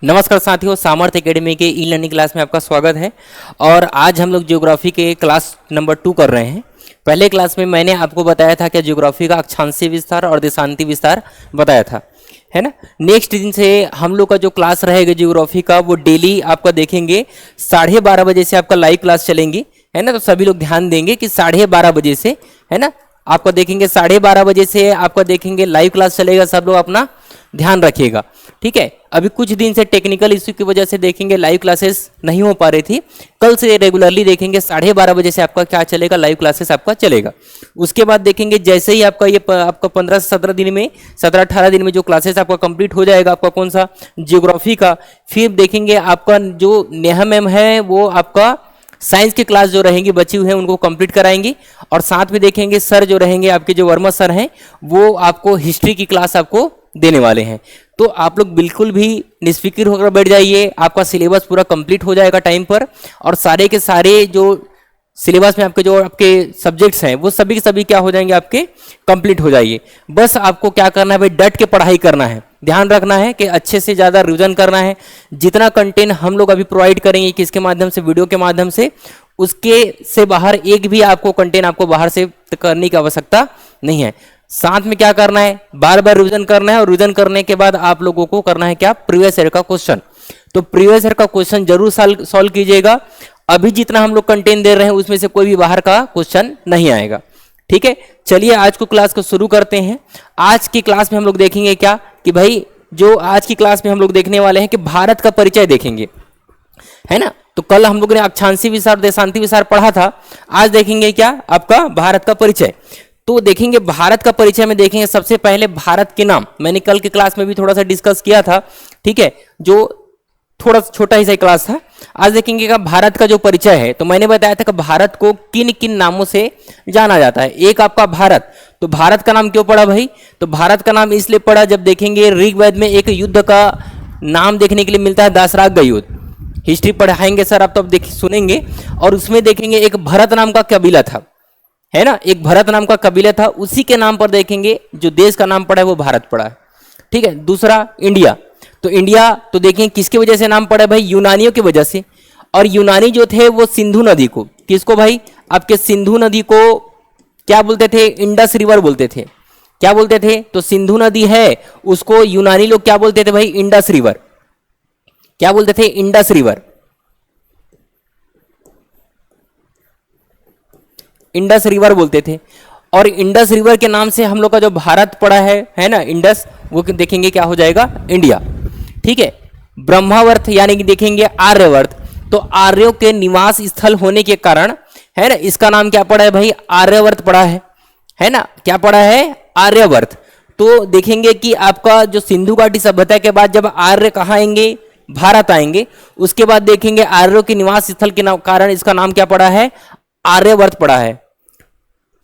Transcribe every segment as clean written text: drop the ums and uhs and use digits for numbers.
नमस्कार साथियों, सामर्थ्य एकेडमी के ई लर्निंग क्लास में आपका स्वागत है। और आज हम लोग ज्योग्राफी के क्लास नंबर 2 कर रहे हैं। पहले क्लास में मैंने आपको बताया था कि ज्योग्राफी का अक्षांशीय विस्तार और देशांती विस्तार बताया था, है ना। नेक्स्ट दिन से हम लोग का जो क्लास रहेगा ज्योग्राफी का, वो डेली आपका देखेंगे 12:30 बजे से आपका लाइव क्लास चलेंगी, है ना। तो सभी लोग ध्यान देंगे कि 12:30 बजे से, है ना, आपका देखेंगे 12:30 बजे से आपका देखेंगे लाइव क्लास चलेगा। सब लोग अपना ध्यान रखिएगा, ठीक है। अभी कुछ दिन से टेक्निकल इश्यू की वजह से देखेंगे लाइव क्लासेस नहीं हो पा रही थी। कल से रेगुलरली देखेंगे 12:30 बजे से आपका क्या चलेगा, लाइव क्लासेस आपका चलेगा। उसके बाद देखेंगे जैसे ही आपका ये आपका 15 से 17 दिन में 17-18 दिन में जो क्लासेस आपका कंप्लीट हो जाएगा, आपका कौन सा ज्योग्राफी का, फिर देखेंगे आपका जो नेहा मैम है वो आपका साइंस की क्लास जो रहेंगी बची हुई है उनको कंप्लीट कराएंगी। और साथ में देखेंगे सर जो रहेंगे आपके जो वर्मा सर हैं वो आपको हिस्ट्री की क्लास आपको देने वाले हैं। तो आप लोग बिल्कुल भी निष्फिक्र होकर बैठ जाइए, आपका सिलेबस पूरा कंप्लीट हो जाएगा टाइम पर। और सारे के सारे जो सिलेबस में आपके जो आपके सब्जेक्ट्स हैं वो सभी के सभी क्या हो जाएंगे, आपके कंप्लीट हो जाइए। बस आपको क्या करना है भाई, डट के पढ़ाई करना है, ध्यान रखना है कि अच्छे से ज़्यादा रिवीजन करना है। जितना कंटेंट हम लोग अभी प्रोवाइड करेंगे किसके माध्यम से, वीडियो के माध्यम से, उसके से बाहर एक भी आपको कंटेंट आपको बाहर से करने की आवश्यकता नहीं है। साथ में क्या करना है, बार बार रिवीजन करना है। और रिवीजन करने के बाद आप लोगों को करना है क्या, प्रीवियस ईयर का क्वेश्चन। तो प्रीवियस ईयर का क्वेश्चन जरूर सॉल्व कीजिएगा। अभी जितना हम लोग कंटेंट दे रहे हैं उसमें से कोई भी बाहर का क्वेश्चन नहीं आएगा, ठीक है। चलिए आज को क्लास को शुरू करते हैं। आज की क्लास में हम लोग देखेंगे क्या कि भाई, जो आज की क्लास में हम लोग देखने वाले हैं कि भारत का परिचय देखेंगे, है ना। तो कल हम लोग ने अक्षांशीय विस्तार देशांती विस्तार पढ़ा था, आज देखेंगे क्या, आपका भारत का परिचय। तो देखेंगे भारत का परिचय में देखेंगे सबसे पहले भारत के नाम। मैंने कल की क्लास में भी थोड़ा सा डिस्कस किया था, ठीक है, जो थोड़ा छोटा ही सा क्लास था। आज देखेंगे का भारत का जो परिचय है, तो मैंने बताया था कि भारत को किन किन नामों से जाना जाता है। एक आपका भारत, तो भारत का नाम क्यों पड़ा भाई, तो भारत का नाम इसलिए पड़ा जब देखेंगे ऋग्वेद में एक युद्ध का नाम देखने के लिए मिलता है, दासराग का युद्ध। हिस्ट्री पढ़ाएंगे सर आप, तो अब सुनेंगे। और उसमें देखेंगे एक भरत नाम का कबीला था, है ना, एक भरत नाम का कबीला था, उसी के नाम पर देखेंगे जो देश का नाम पड़ा है वो भारत पड़ा है, ठीक है। दूसरा इंडिया, तो इंडिया तो देखेंगे किसकी वजह से नाम पड़ा है भाई, यूनानियों की वजह से। और यूनानी जो थे वो सिंधु नदी को, किसको भाई, आपके सिंधु नदी को क्या बोलते थे, इंडस रिवर बोलते थे। क्या बोलते थे, तो सिंधु नदी है उसको यूनानी लोग क्या बोलते थे भाई, इंडस रिवर। क्या बोलते थे, इंडस रिवर, इंडस रिवर बोलते थे। और इंडस रिवर के नाम से हम लोग का जो भारत पड़ा है ना, इंडस, वो देखेंगे क्या हो जाएगा, इंडिया, ठीक है। ब्रह्मावर्त यानी कि देखेंगे आर्यवर्त, तो आर्यों के निवास स्थल होने के कारण, है ना, इसका नाम क्या पड़ा है भाई, आर्यवर्त पड़ा है ना, क्या पड़ा है, आर्यवर्त। तो देखेंगे कि आपका जो सिंधु घाटी सभ्यता के बाद जब आर्य कहाँ आएंगे, भारत आएंगे, उसके बाद देखेंगे आर्यों के निवास स्थल के कारण इसका नाम क्या पड़ा है, आर्यवर्त पड़ा है।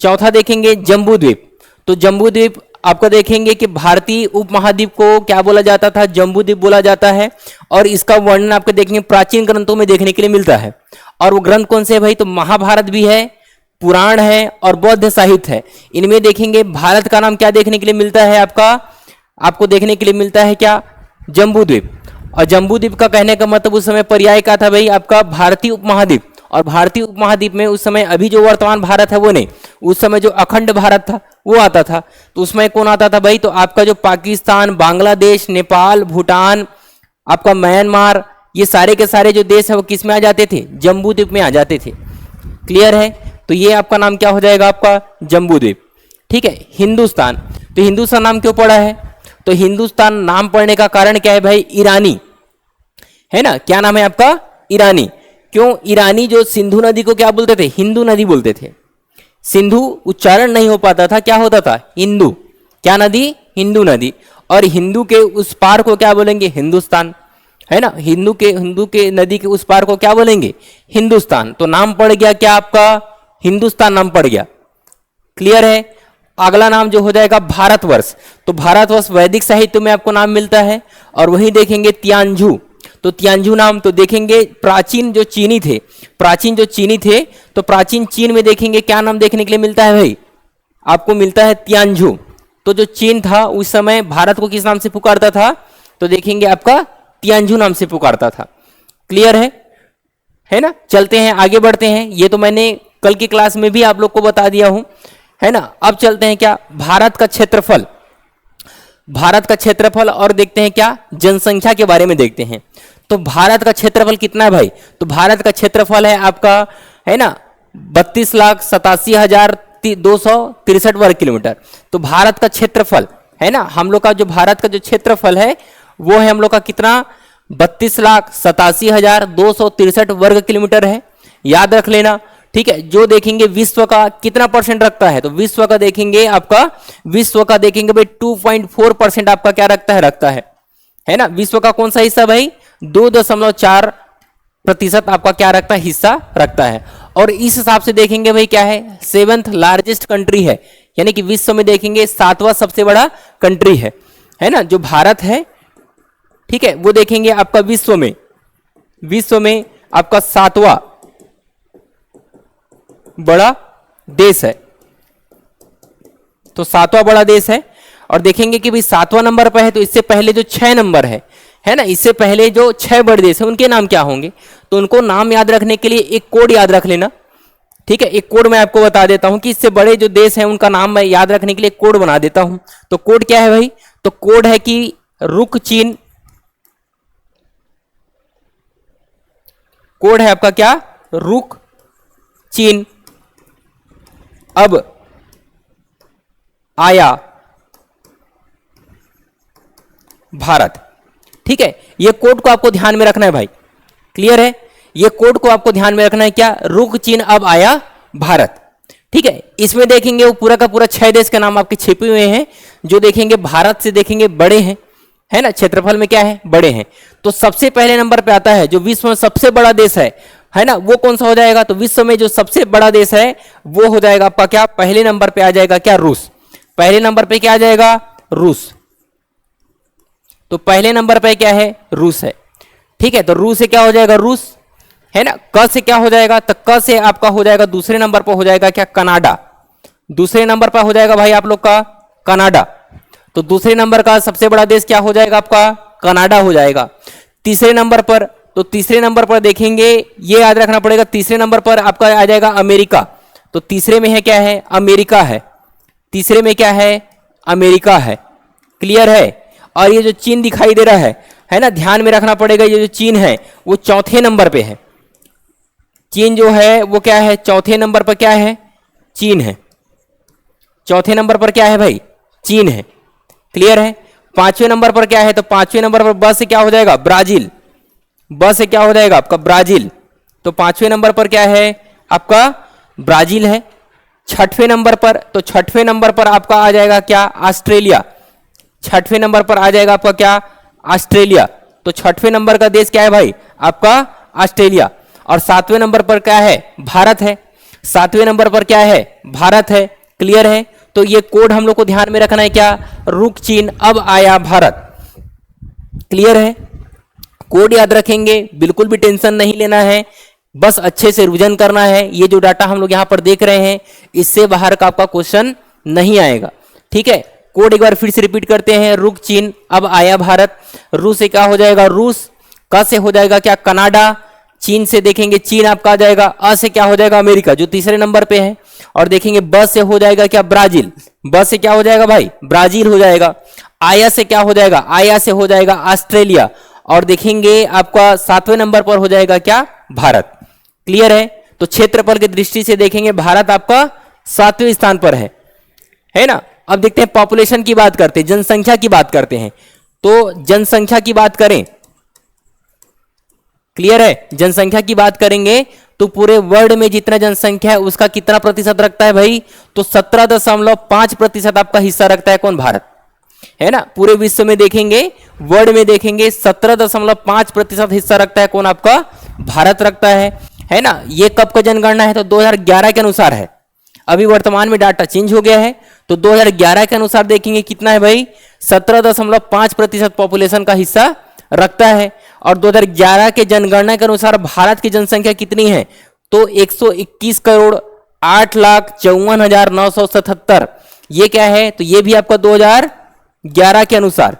चौथा देखेंगे जम्बू द्वीप, तो जम्बू द्वीप आपको देखेंगे कि भारतीय उपमहाद्वीप को क्या बोला जाता था, जम्बू द्वीप बोला जाता है। और इसका वर्णन आपको देखेंगे प्राचीन ग्रंथों में देखने के लिए मिलता है। और वो ग्रंथ कौन से है भाई, तो महाभारत भी है, पुराण है और बौद्ध साहित्य है। इनमें देखेंगे भारत का नाम क्या देखने के लिए मिलता है, आपको देखने के लिए मिलता है क्या, जम्बू द्वीप। और जम्बू द्वीप का कहने का मतलब उस समय पर्याय क्या था भाई, आपका भारतीय उपमहाद्वीप। और भारतीय उपमहाद्वीप में उस समय अभी जो वर्तमान भारत है वो नहीं, उस समय जो अखंड भारत था वो आता था। तो उसमें कौन आता था भाई, तो आपका जो पाकिस्तान, बांग्लादेश, नेपाल, भूटान, आपका म्यांमार, ये सारे के सारे जो देश है वो किस में आ जाते थे, जम्बू द्वीप में आ जाते थे। क्लियर है, तो ये आपका नाम क्या हो जाएगा, आपका जम्बू द्वीप, ठीक है। हिंदुस्तान, तो हिंदुस्तान नाम क्यों पड़ा है, तो हिंदुस्तान नाम पड़ने का कारण क्या है भाई, ईरानी, है ना, क्या नाम है आपका, ईरानी। क्यों, ईरानी जो सिंधु नदी को क्या बोलते थे, हिंदू नदी बोलते थे। सिंधु उच्चारण नहीं हो पाता था, क्या होता था, हिंदू, क्या नदी, हिंदू नदी। और हिंदू के उस पार को क्या बोलेंगे, हिंदुस्तान, है ना, हिंदू के नदी के उस पार को क्या बोलेंगे, हिंदुस्तान। तो नाम पड़ गया क्या आपका, हिंदुस्तान नाम पड़ गया। क्लियर है। अगला नाम जो हो जाएगा भारतवर्ष, तो भारतवर्ष वैदिक साहित्य में आपको नाम मिलता है। और वहीं देखेंगे तियानजू, तो तियानजू नाम तो देखेंगे प्राचीन जो चीनी थे, तो प्राचीन चीन में देखेंगे क्या नाम देखने के लिए मिलता है भाई, आपको मिलता है तियानजू। तो जो चीन था उस समय भारत को किस नाम से पुकारता था, तो देखेंगे आपका तियांझू नाम से पुकारता था। क्लियर है ना। चलते हैं आगे बढ़ते हैं, ये तो मैंने कल की क्लास में भी आप लोग को बता दिया हूं, है ना। अब चलते हैं क्या, भारत का क्षेत्रफल, भारत का क्षेत्रफल और देखते हैं क्या जनसंख्या के बारे में देखते हैं। तो भारत का क्षेत्रफल कितना है भाई, तो भारत का क्षेत्रफल है आपका, है ना, 32,87,263 वर्ग किलोमीटर। तो भारत का क्षेत्रफल, है ना, हम लोग का जो भारत का जो क्षेत्रफल है वो है हम लोग का कितना, 32,87,263 वर्ग किलोमीटर है, याद रख लेना। ठीक है, जो देखेंगे विश्व का कितना परसेंट रखता है, तो विश्व का देखेंगे आपका, विश्व का देखेंगे भाई 2.4% आपका क्या रखता है ना। विश्व का कौन सा हिस्सा भाई, 2.4% आपका क्या रखता है, हिस्सा रखता है। और इस हिसाब से देखेंगे भाई क्या है, 7th लार्जेस्ट कंट्री है, यानी कि विश्व में देखेंगे 7वां सबसे बड़ा कंट्री है ना, जो भारत है। ठीक है, वो देखेंगे आपका विश्व में आपका 7वां बड़ा देश है, तो 7वां बड़ा देश है। और देखेंगे कि भाई 7वां नंबर पर है, तो इससे पहले जो 6 नंबर है ना, इससे पहले जो 6 बड़े देश है उनके नाम क्या होंगे, तो उनको नाम याद रखने के लिए एक कोड याद रख लेना। ठीक है, एक कोड मैं आपको बता देता हूं कि इससे बड़े जो देश हैं उनका नाम मैं याद रखने के लिए कोड बना देता हूं। तो कोड क्या है भाई, तो कोड है कि रुक चीन, कोड है आपका क्या, रुक चीन अब आया भारत। ठीक है, ये कोड को आपको ध्यान में रखना है भाई, क्लियर है, ये कोड को आपको ध्यान में रखना है, क्या, रुक चीन अब आया भारत। ठीक है, इसमें देखेंगे वो पूरा का पूरा 6 देश के नाम आपके छिपे हुए हैं, जो देखेंगे भारत से देखेंगे बड़े हैं, है ना, क्षेत्रफल में क्या है, बड़े हैं। तो सबसे पहले नंबर पे आता है जो विश्व में सबसे बड़ा देश है ना, वो कौन सा हो जाएगा, तो विश्व में जो सबसे बड़ा देश है वो हो जाएगा आपका क्या, पहले नंबर पे आ जाएगा क्या, रूस। पहले नंबर पे क्या आ जाएगा, रूस। तो पहले नंबर पे क्या है, रूस है। ठीक है, तो रूस से क्या हो जाएगा, रूस, है ना। क से क्या हो जाएगा, तो क से आपका हो जाएगा दूसरे नंबर पर हो जाएगा क्या, कनाडा। दूसरे नंबर पर हो जाएगा भाई आप लोग का कनाडा। तो दूसरे नंबर का सबसे बड़ा देश क्या हो जाएगा आपका, कनाडा हो जाएगा। तीसरे नंबर पर, तो तीसरे नंबर पर देखेंगे, ये याद रखना पड़ेगा, तीसरे नंबर पर आपका आ जाएगा अमेरिका। तो तीसरे में है क्या है, अमेरिका है। तीसरे में क्या है, अमेरिका है। क्लियर है। और ये जो चीन दिखाई दे रहा है ना, ध्यान में रखना पड़ेगा, ये जो चीन है वो चौथे नंबर पे है। चीन जो है वो क्या है, चौथे नंबर पर क्या है, चीन है। चौथे नंबर पर क्या है भाई, चीन है। क्लियर है। पांचवें नंबर पर क्या है, तो पांचवें नंबर पर ब से क्या हो जाएगा, ब्राजील। ब से क्या हो जाएगा आपका, ब्राजील। तो पांचवें नंबर पर क्या है आपका, ब्राजील है। छठवें नंबर पर, तो छठवें नंबर पर आपका आ जाएगा क्या, ऑस्ट्रेलिया। छठवें नंबर पर आ जाएगा आपका क्या, ऑस्ट्रेलिया। तो छठवें नंबर का देश क्या है भाई आपका, ऑस्ट्रेलिया। और सातवें नंबर पर क्या है, भारत है। सातवें नंबर पर क्या है, भारत है। क्लियर है। तो ये कोड हम लोग को ध्यान में रखना है, क्या, रुक चीन अब आया भारत। क्लियर है। कोड याद रखेंगे, बिल्कुल भी टेंशन नहीं लेना है, बस अच्छे से रिवीजन करना है। ये जो डाटा हम लोग यहां पर देख रहे हैं, इससे बाहर का आपका क्वेश्चन नहीं आएगा। ठीक है, कोड एक बार फिर से रिपीट करते हैं, रुक चीन अब आया भारत। रूस से क्या हो जाएगा, रूस। क से हो जाएगा क्या, कनाडा। चीन से देखेंगे, चीन आपका आ जाएगा। अ से क्या हो जाएगा, अमेरिका, जो तीसरे नंबर पे है। और देखेंगे ब से हो जाएगा क्या, ब्राजील। ब से क्या हो जाएगा भाई, ब्राजील हो जाएगा। आया से क्या हो जाएगा, आया से हो जाएगा ऑस्ट्रेलिया। और देखेंगे आपका सातवें नंबर पर हो जाएगा क्या, भारत। क्लियर है। तो क्षेत्रफल की दृष्टि से देखेंगे भारत आपका 7वें स्थान पर है ना। अब देखते हैं पॉपुलेशन की बात करते हैं, जनसंख्या की बात करते हैं। तो जनसंख्या की बात करें, क्लियर है, जनसंख्या की बात करेंगे तो पूरे वर्ल्ड में जितना जनसंख्या है उसका कितना प्रतिशत रखता है भाई, तो 17.5% आपका हिस्सा रखता है कौन, भारत, है ना। पूरे विश्व में देखेंगे, वर्ल्ड में देखेंगे 17.5% हिस्सा रखता है कौन, आपका भारत रखता है ना। ये कब का जनगणना है, तो 2011 के अनुसार है। अभी वर्तमान में डाटा चेंज हो गया है, तो 2011 के अनुसार देखेंगे कितना है भाई, 17.5% पॉपुलेशन का हिस्सा रखता है। और 2011 के जनगणना के अनुसार भारत की जनसंख्या कितनी है, तो 121,08,54,977। ये क्या है, तो ये भी आपका 2011 के अनुसार।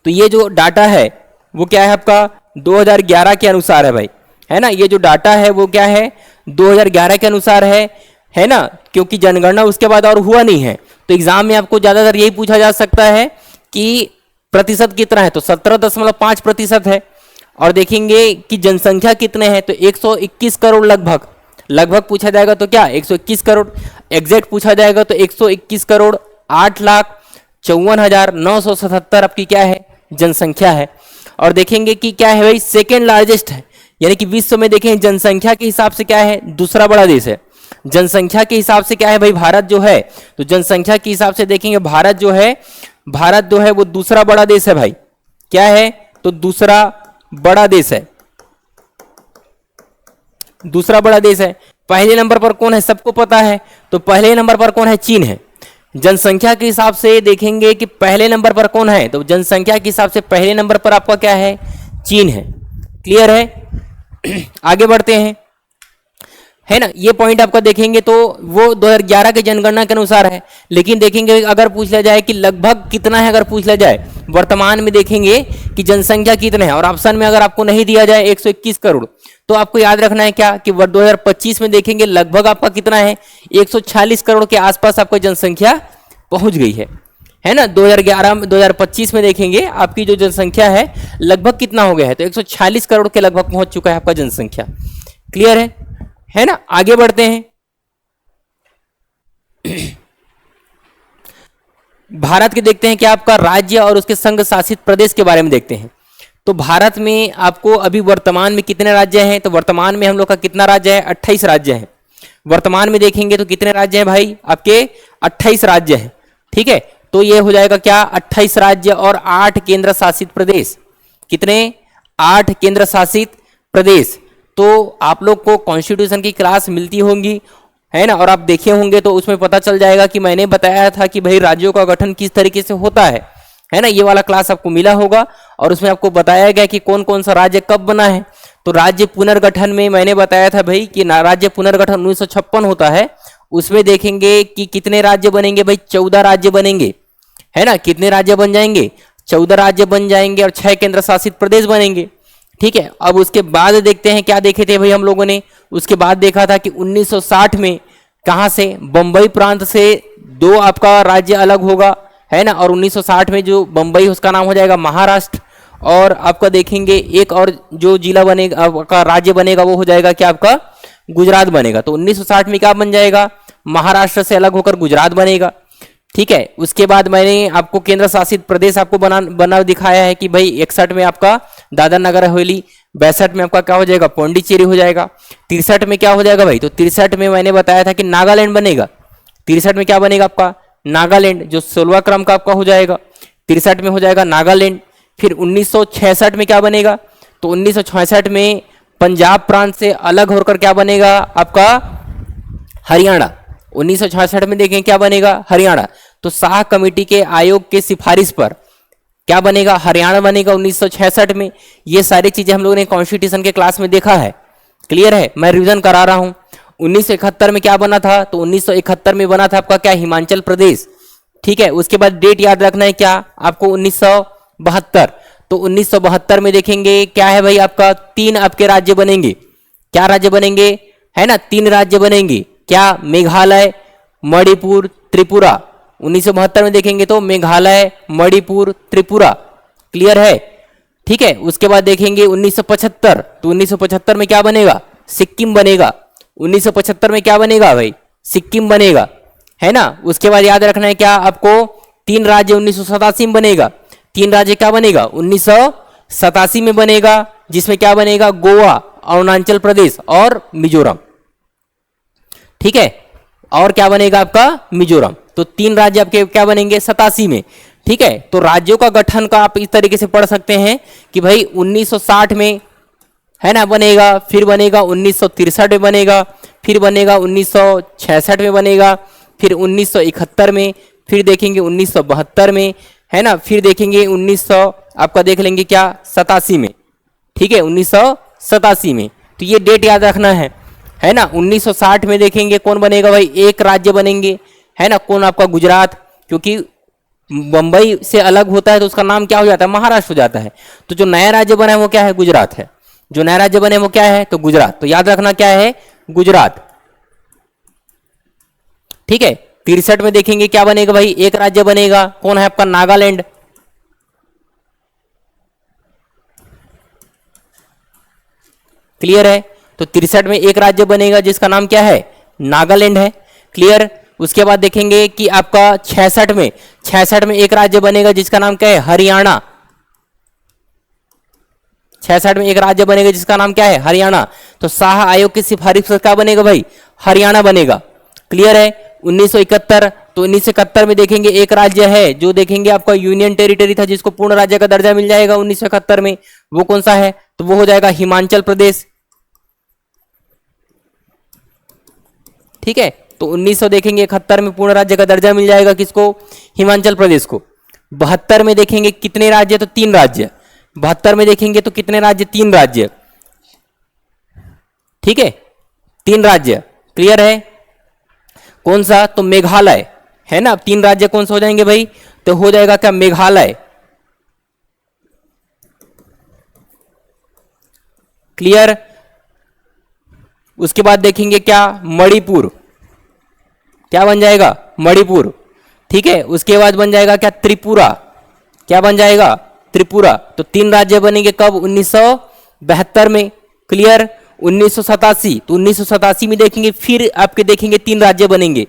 तो ये जो डाटा है वो क्या है आपका 2011 के अनुसार है भाई, है ना। ये जो डाटा है वो क्या है 2011 के अनुसार है ना, क्योंकि जनगणना उसके बाद और हुआ नहीं है। तो एग्जाम में आपको ज्यादातर यही पूछा जा सकता है कि प्रतिशत कितना है, तो 17.5% है। और देखेंगे कि जनसंख्या कितने हैं, तो 121 करोड़ लगभग पूछा जाएगा, तो क्या 121 करोड़ एग्जैक्ट पूछा जाएगा, तो 121 करोड़ 8,54,977 आपकी क्या है जनसंख्या है। और देखेंगे कि क्या है भाई सेकेंड लार्जेस्ट है, यानी कि विश्व में देखें जनसंख्या के हिसाब से क्या है दूसरा बड़ा देश है। जनसंख्या के हिसाब से क्या है भाई भारत जो है, तो जनसंख्या के हिसाब से देखेंगे भारत जो है वो दूसरा बड़ा देश है भाई। क्या है, तो दूसरा बड़ा देश है, दूसरा बड़ा देश है। पहले नंबर पर कौन है सबको पता है, तो पहले नंबर पर कौन है चीन है। जनसंख्या के हिसाब से देखेंगे कि पहले नंबर पर कौन है, तो जनसंख्या के हिसाब से पहले नंबर पर आपका क्या है चीन है। क्लियर है आगे बढ़ते हैं, है ना। ये पॉइंट आपका देखेंगे तो वो 2011 के जनगणना के अनुसार है, लेकिन देखेंगे अगर पूछ लिया जाए कि लगभग कितना है, अगर पूछ लिया जाए वर्तमान में देखेंगे कि जनसंख्या कितने है, और ऑप्शन में अगर आपको नहीं दिया जाए 121 करोड़, तो आपको याद रखना है क्या कि 2025 में देखेंगे लगभग आपका कितना है 146 करोड़ के आसपास आपका जनसंख्या पहुंच गई है ना। 2025 में देखेंगे आपकी जो जनसंख्या है लगभग कितना हो गया है, तो 146 करोड़ के लगभग पहुंच चुका है आपका जनसंख्या। क्लियर है ना। आगे बढ़ते हैं, भारत के देखते हैं कि आपका राज्य और उसके संघ शासित प्रदेश के बारे में देखते हैं। तो भारत में आपको अभी वर्तमान में कितने राज्य हैं, तो वर्तमान में हम लोग का कितना राज्य है 28 राज्य हैं। वर्तमान में देखेंगे तो कितने राज्य हैं भाई आपके 28 राज्य हैं। ठीक है, तो ये हो जाएगा क्या 28 राज्य और 8 केंद्र शासित प्रदेश। कितने 8 केंद्र शासित प्रदेश। तो आप लोग को कॉन्स्टिट्यूशन की क्लास मिलती होंगी, है ना, और आप देखे होंगे तो उसमें पता चल जाएगा कि मैंने बताया था कि भाई राज्यों का गठन किस तरीके से होता है ना। ये वाला क्लास आपको मिला होगा और उसमें आपको बताया गया कि कौन कौन सा राज्य कब बना है। तो राज्य पुनर्गठन में मैंने बताया था भाई कि राज्य पुनर्गठन 1956 होता है। उसमें देखेंगे कि कितने राज्य बनेंगे भाई 14 राज्य बनेंगे, है ना। कितने राज्य बन जाएंगे 14 राज्य बन जाएंगे और 6 केंद्र शासित प्रदेश बनेंगे। ठीक है, अब उसके बाद देखते हैं क्या देखे थे भाई हम लोगों ने। उसके बाद देखा था कि 1960 में कहां से बंबई प्रांत से 2 आपका राज्य अलग होगा, है ना। और 1960 में जो बंबई उसका नाम हो जाएगा महाराष्ट्र, और आपका देखेंगे एक और जो जिला बनेगा आपका राज्य बनेगा वो हो जाएगा क्या आपका गुजरात बनेगा। तो 1960 में क्या बन जाएगा महाराष्ट्र से अलग होकर गुजरात बनेगा। ठीक है, उसके बाद मैंने आपको केंद्र शासित प्रदेश आपको बना दिखाया है कि भाई 61 में आपका दादर नगर हवेली, 62 में आपका क्या हो जाएगा पौंडीचेरी हो जाएगा, 63 में क्या हो जाएगा भाई, तो 63 में मैंने बताया था कि नागालैंड बनेगा। 63 में क्या बनेगा आपका नागालैंड, जो 16वां क्रम का आपका हो जाएगा 63 में हो जाएगा नागालैंड। फिर 1966 में क्या बनेगा, तो 1966 में पंजाब प्रांत से अलग होकर क्या बनेगा आपका हरियाणा। 1966 में देखें क्या बनेगा हरियाणा। तो शाह कमेटी के आयोग के सिफारिश पर क्या बनेगा हरियाणा बनेगा 1966 में। ये सारी चीजें हम लोगों ने कॉन्स्टिट्यूशन के क्लास में देखा है। क्लियर है, मैं रिवीजन करा रहा हूं। 1971 में क्या बना था, तो 1971 में बना था आपका क्या हिमाचल प्रदेश। ठीक है, उसके बाद डेट याद रखना है क्या आपको 1972। तो 1972 में देखेंगे क्या है भाई आपका 3 आपके राज्य बनेंगे। क्या राज्य बनेंगे, है ना, 3 राज्य बनेंगे। क्या मेघालय मणिपुर त्रिपुरा। 1972 में देखेंगे तो मेघालय मणिपुर त्रिपुरा। क्लियर है, ठीक है। उसके बाद देखेंगे 1975, तो 1975 में क्या बनेगा सिक्किम बनेगा। 1975 में क्या बनेगा भाई सिक्किम बनेगा, है ना। उसके बाद याद रखना है क्या आपको 3 राज्य 1987 में बनेगा। 3 राज्य क्या बनेगा 1987 में बनेगा, जिसमें क्या बनेगा गोवा, अरुणाचल प्रदेश और मिजोरम। ठीक है, और क्या बनेगा आपका मिजोरम। तो 3 राज्य आपके क्या बनेंगे 87 में। ठीक है, तो राज्यों का गठन का आप इस तरीके से पढ़ सकते हैं कि भाई 1960 में, है ना, बनेगा, फिर बनेगा 1963 में बनेगा, फिर बनेगा 1966 में बनेगा, फिर 1971 में, फिर देखेंगे 1972 में, है ना, फिर देखेंगे 1900 आपका देख लेंगे क्या 87 में। ठीक है, 1987 में। तो ये डेट याद रखना है ना। 1960 में देखेंगे कौन बनेगा भाई 1 राज्य बनेंगे, है ना, कौन आपका गुजरात, क्योंकि बंबई से अलग होता है तो उसका नाम क्या हो जाता है, महाराष्ट्र हो जाता है। तो जो नया राज्य बना है वो क्या है, गुजरात है। जो नया राज्य बने वो क्या है, तो गुजरात। तो याद रखना क्या है, गुजरात। ठीक है। 63 में देखेंगे क्या बनेगा भाई, एक राज्य बनेगा, कौन है आपका, नागालैंड। क्लियर है। तो 63 में एक राज्य बनेगा जिसका नाम क्या है, नागालैंड है। क्लियर। उसके बाद देखेंगे कि आपका 66 में एक राज्य बनेगा जिसका नाम क्या है, हरियाणा। 66 में एक राज्य बनेगा जिसका नाम क्या है, हरियाणा। तो शाह आयोग की सिफारिश पर क्या बनेगा भाई, हरियाणा बनेगा। क्लियर है। 1971, तो 1971 में देखेंगे एक राज्य है जो देखेंगे आपका यूनियन टेरिटरी था जिसको पूर्ण राज्य का दर्जा मिल जाएगा 1971 में। वो कौन सा है, तो वो हो जाएगा हिमाचल प्रदेश। ठीक है। तो 1900 देखेंगे 71 में पूर्ण राज्य का दर्जा मिल जाएगा किसको, हिमाचल प्रदेश को। 72 में देखेंगे कितने राज्य, तो 3 राज्य। 72 में देखेंगे तो कितने राज्य, 3 राज्य। ठीक है, 3 राज्य। क्लियर है। कौन सा, तो मेघालय है ना। 3 राज्य कौन सा हो जाएंगे भाई, तो हो जाएगा क्या, मेघालय। क्लियर। उसके बाद देखेंगे क्या, मणिपुर, क्या बन जाएगा, मणिपुर। ठीक है। उसके बाद बन जाएगा क्या, त्रिपुरा। क्या बन जाएगा, त्रिपुरा। तो 3 राज्य बनेंगे कब, 1972 में। क्लियर। 1987, तो 1987 में देखेंगे फिर आपके देखेंगे 3 राज्य बनेंगे।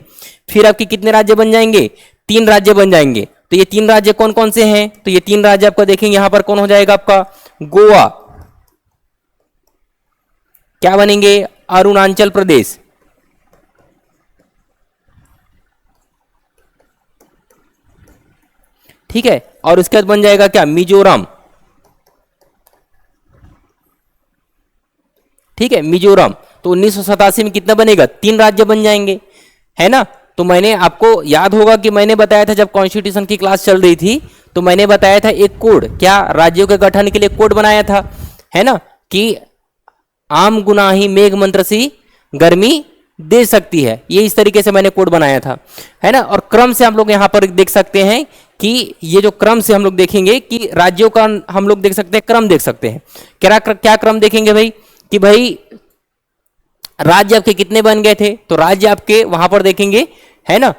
फिर आपके कितने राज्य बन जाएंगे, 3 राज्य बन जाएंगे। तो ये 3 राज्य कौन कौन से हैं, तो ये 3 राज्य आपका देखेंगे यहां पर कौन हो जाएगा आपका, गोवा। क्या बनेंगे, अरुणाचल प्रदेश। ठीक है। और उसके बाद बन जाएगा क्या, मिजोरम। ठीक है, मिजोरम। तो 1987 में कितना बनेगा, 3 राज्य बन जाएंगे, है ना। तो मैंने आपको याद होगा कि मैंने बताया था जब कॉन्स्टिट्यूशन की क्लास चल रही थी तो मैंने बताया था एक कोड, क्या राज्यों के गठन के लिए कोड बनाया था, है ना, कि आम गुनाही मेघ मंत्र सी गर्मी दे सकती है। ये इस तरीके से मैंने कोड बनाया था, है ना। और क्रम से हम लोग यहाँ पर देख सकते हैं कि ये जो क्रम से हम लोग देखेंगे कि राज्यों का हम लोग देख सकते हैं, क्रम देख सकते हैं। क्या क्रम देखेंगे भाई, कि भाई राज्य आपके कितने बन गए थे, तो राज्य आपके वहां पर देखेंगे, है ना,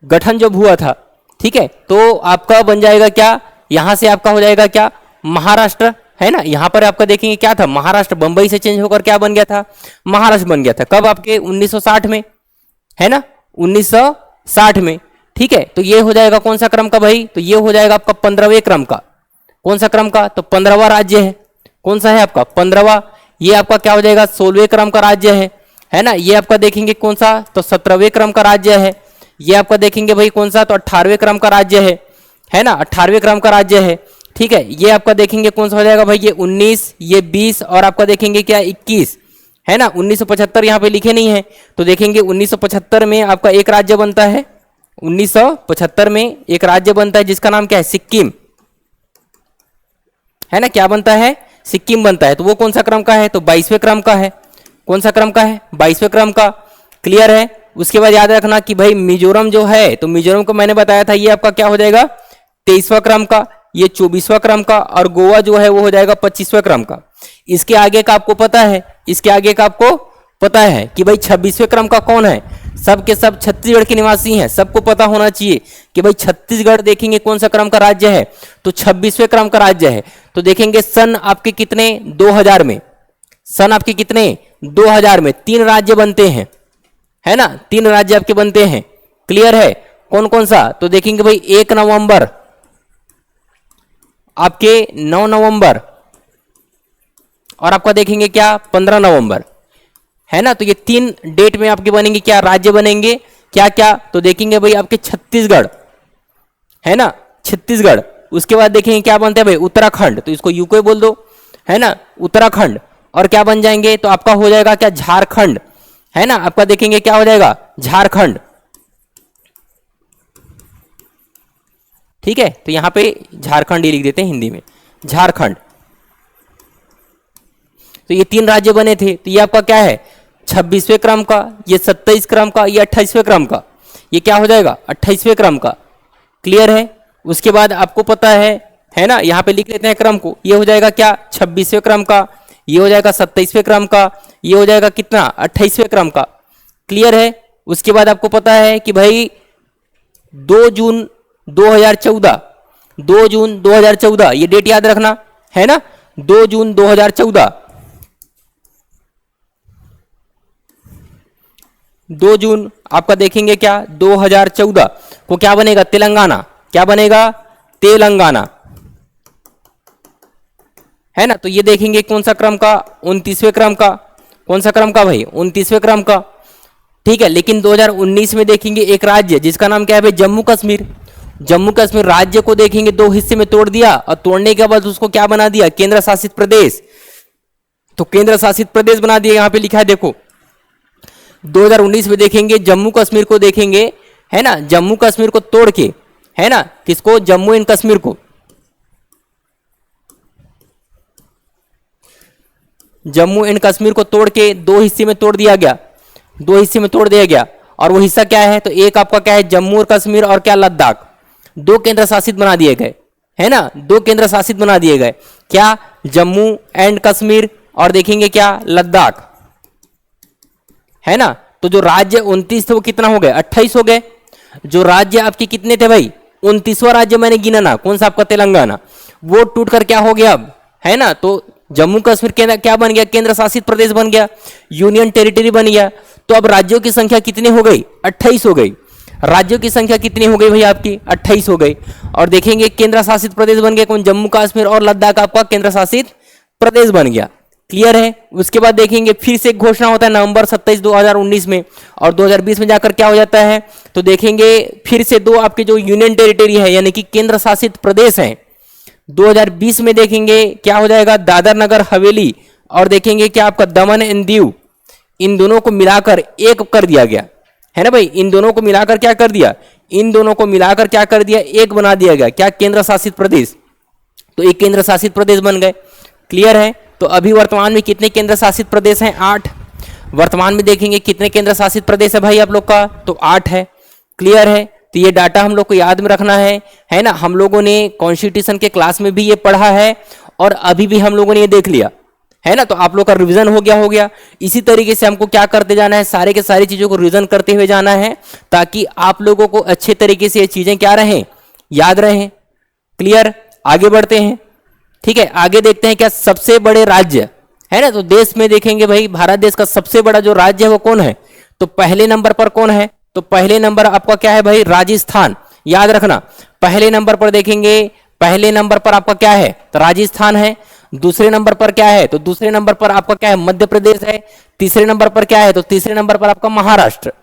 गठन जब हुआ था। ठीक है। तो आपका बन जाएगा क्या, यहां से आपका हो जाएगा क्या, महाराष्ट्र, है ना। यहां पर आपका देखेंगे क्या था, महाराष्ट्र। बंबई से चेंज होकर क्या बन गया था, महाराष्ट्र बन गया था। कब, आपके 1960 में, है ना, 1960 में। ठीक है। तो ये हो जाएगा कौन सा क्रम का भाई, तो ये हो जाएगा आपका 15वें क्रम का। कौन सा क्रम का, तो 15वां राज्य है। कौन सा है आपका, 15वां। ये आपका क्या हो जाएगा, 16वें क्रम का राज्य है ना। ये आपका देखेंगे कौन सा, तो 17वें क्रम का राज्य है। ये आपका देखेंगे भाई कौन सा, तो 18वें क्रम का राज्य है ना, 18वें क्रम का राज्य है। ठीक है। ये आपका देखेंगे कौन सा हो जाएगा भाई, ये 19, ये 20 और आपका देखेंगे क्या, 21, है ना। 1975 यहाँ पे लिखे नहीं है तो देखेंगे 1975 में आपका एक राज्य बनता है। 1975 में एक राज्य बनता है जिसका नाम क्या है, सिक्किम, है ना। क्या बनता है, सिक्किम बनता है। तो वो कौन सा क्रम का है, तो 22वें क्रम का है। कौन सा क्रम का है, 22वें क्रम का। क्लियर है। उसके बाद याद रखना कि भाई मिजोरम जो है, तो मिजोरम को मैंने बताया था ये आपका क्या हो जाएगा, 23वां क्रम का, ये 24वां क्रम का, और गोवा जो है वो हो जाएगा 25वें क्रम का। इसके आगे का आपको पता है, इसके आगे का आपको पता है कि भाई 26वें क्रम का कौन है, सब के सब छत्तीसगढ़ के निवासी हैं। सबको पता होना चाहिए कि भाई छत्तीसगढ़ देखेंगे कौन सा क्रम का राज्य है, तो 26वें क्रम का राज्य है। तो देखेंगे सन आपके कितने, 2000 में, सन आपके कितने, 2000 में 3 राज्य बनते हैं, है ना। 3 राज्य आपके बनते हैं। क्लियर है। कौन कौन सा, तो देखेंगे भाई 1 नवंबर, आपके 9 नवंबर, और आपका देखेंगे क्या, 15 नवंबर, है ना। तो ये 3 डेट में आपके बनेंगे क्या, राज्य बनेंगे। क्या क्या, तो देखेंगे भाई आपके छत्तीसगढ़, है ना, छत्तीसगढ़। उसके बाद देखेंगे क्या बनता है भाई, उत्तराखंड, तो इसको यूके बोल दो, है ना, उत्तराखंड। और क्या बन जाएंगे, तो आपका हो जाएगा क्या, झारखंड, है ना। आपका देखेंगे क्या हो जाएगा, झारखंड। ठीक है। तो यहां पे झारखंड ही लिख देते हैं हिंदी में, झारखंड। तो ये 3 राज्य बने थे। तो ये आपका क्या है, 26वें क्रम का, ये 27 क्रम का, ये 28वें क्रम का। ये क्या हो जाएगा, 28वें क्रम का। क्लियर है। उसके बाद आपको पता है ना, यहाँ पे लिख लेते हैं क्रम को। ये हो जाएगा क्या 26वें क्रम का, ये हो जाएगा 27वें क्रम का, ये हो जाएगा कितना 28वें क्रम का। क्लियर है। उसके बाद आपको पता है कि भाई 2 जून 2014, 2 जून 2014 ये डेट याद रखना है ना, 2 जून 2014, 2 जून आपका देखेंगे क्या 2014 को क्या बनेगा तेलंगाना, क्या बनेगा तेलंगाना, है ना। तो ये देखेंगे कौन सा क्रम का 29वें क्रम का, कौन सा क्रम का भाई 29वें क्रम का, ठीक है। लेकिन 2019 में देखेंगे एक राज्य जिसका नाम क्या है भाई जम्मू कश्मीर, जम्मू कश्मीर राज्य को देखेंगे 2 हिस्से में तोड़ दिया और तोड़ने के बाद उसको क्या बना दिया केंद्र शासित प्रदेश। तो केंद्र शासित प्रदेश बना दिया, यहां पे लिखा है देखो 2019 में देखेंगे जम्मू कश्मीर को देखेंगे, है ना, जम्मू कश्मीर को तोड़ के, है ना, किसको जम्मू एंड कश्मीर को, जम्मू एंड कश्मीर को तोड़ के 2 हिस्से में तोड़ दिया गया, 2 हिस्से में तोड़ दिया गया। और वो हिस्सा क्या है तो एक आपका क्या है जम्मू और कश्मीर और क्या लद्दाख, 2 केंद्र शासित बना दिए गए, है ना, 2 केंद्र शासित बना दिए गए, क्या जम्मू एंड कश्मीर और देखेंगे क्या लद्दाख, है ना। तो जो राज्य 29 थे वो कितना हो गए 28 हो गए। जो राज्य आपके कितने थे भाई 29वां राज्य मैंने गिना ना, कौन सा आपका तेलंगाना, वो टूट कर क्या हो गया अब, है ना। तो जम्मू कश्मीर केंद्र क्या बन गया केंद्र शासित प्रदेश बन गया, यूनियन टेरिटरी बन गया। तो अब राज्यों की संख्या कितनी हो गई 28 हो गई, राज्यों की संख्या कितनी हो गई भाई आपकी 28 हो गई। और देखेंगे केंद्र शासित प्रदेश बन गया कौन जम्मू कश्मीर और लद्दाख आपका केंद्र शासित प्रदेश बन गया। क्लियर है। उसके बाद देखेंगे फिर से एक घोषणा होता है नवंबर 27 2019 में, और 2020 में जाकर क्या हो जाता है तो देखेंगे फिर से 2 आपके जो यूनियन टेरिटरी है यानी कि केंद्र शासित प्रदेश हैं 2020 में देखेंगे क्या हो जाएगा दादर नगर हवेली और देखेंगे क्या आपका दमन एंड दीव, इन दोनों को मिलाकर एक कर दिया गया, है ना भाई। इन दोनों को मिलाकर क्या कर दिया, इन दोनों को मिलाकर क्या कर दिया एक बना दिया गया, क्या केंद्र शासित प्रदेश। तो एक केंद्र शासित प्रदेश बन गए। क्लियर है। तो अभी वर्तमान में कितने केंद्र शासित प्रदेश हैं 8। वर्तमान में देखेंगे कितने केंद्र शासित प्रदेश है भाई आप लोग का तो 8 है। क्लियर है। तो ये डाटा हम लोग को याद में रखना है ना। हम लोगों ने कॉन्स्टिट्यूशन के क्लास में भी ये पढ़ा है और अभी भी हम लोगों ने ये देख लिया, है ना। तो आप लोग का रिवीजन हो गया। इसी तरीके से हमको क्या करते जाना है सारे के सारी चीजों को रिवीजन करते हुए जाना है ताकि आप लोगों को अच्छे तरीके से ये चीजें क्या रहें याद रहें। क्लियर। आगे बढ़ते हैं। ठीक है। आगे देखते हैं क्या सबसे बड़े राज्य, है ना। तो देश में देखेंगे भाई भारत देश का सबसे बड़ा जो राज्य है वो कौन है तो पहले नंबर पर कौन है तो पहले नंबर आपका क्या है भाई राजस्थान, याद रखना। पहले नंबर पर देखेंगे पहले नंबर पर आपका क्या है तो राजस्थान है। दूसरे नंबर पर क्या है तो दूसरे नंबर पर आपका क्या है मध्य प्रदेश है। तीसरे नंबर पर क्या है तो तीसरे नंबर पर आपका महाराष्ट्र।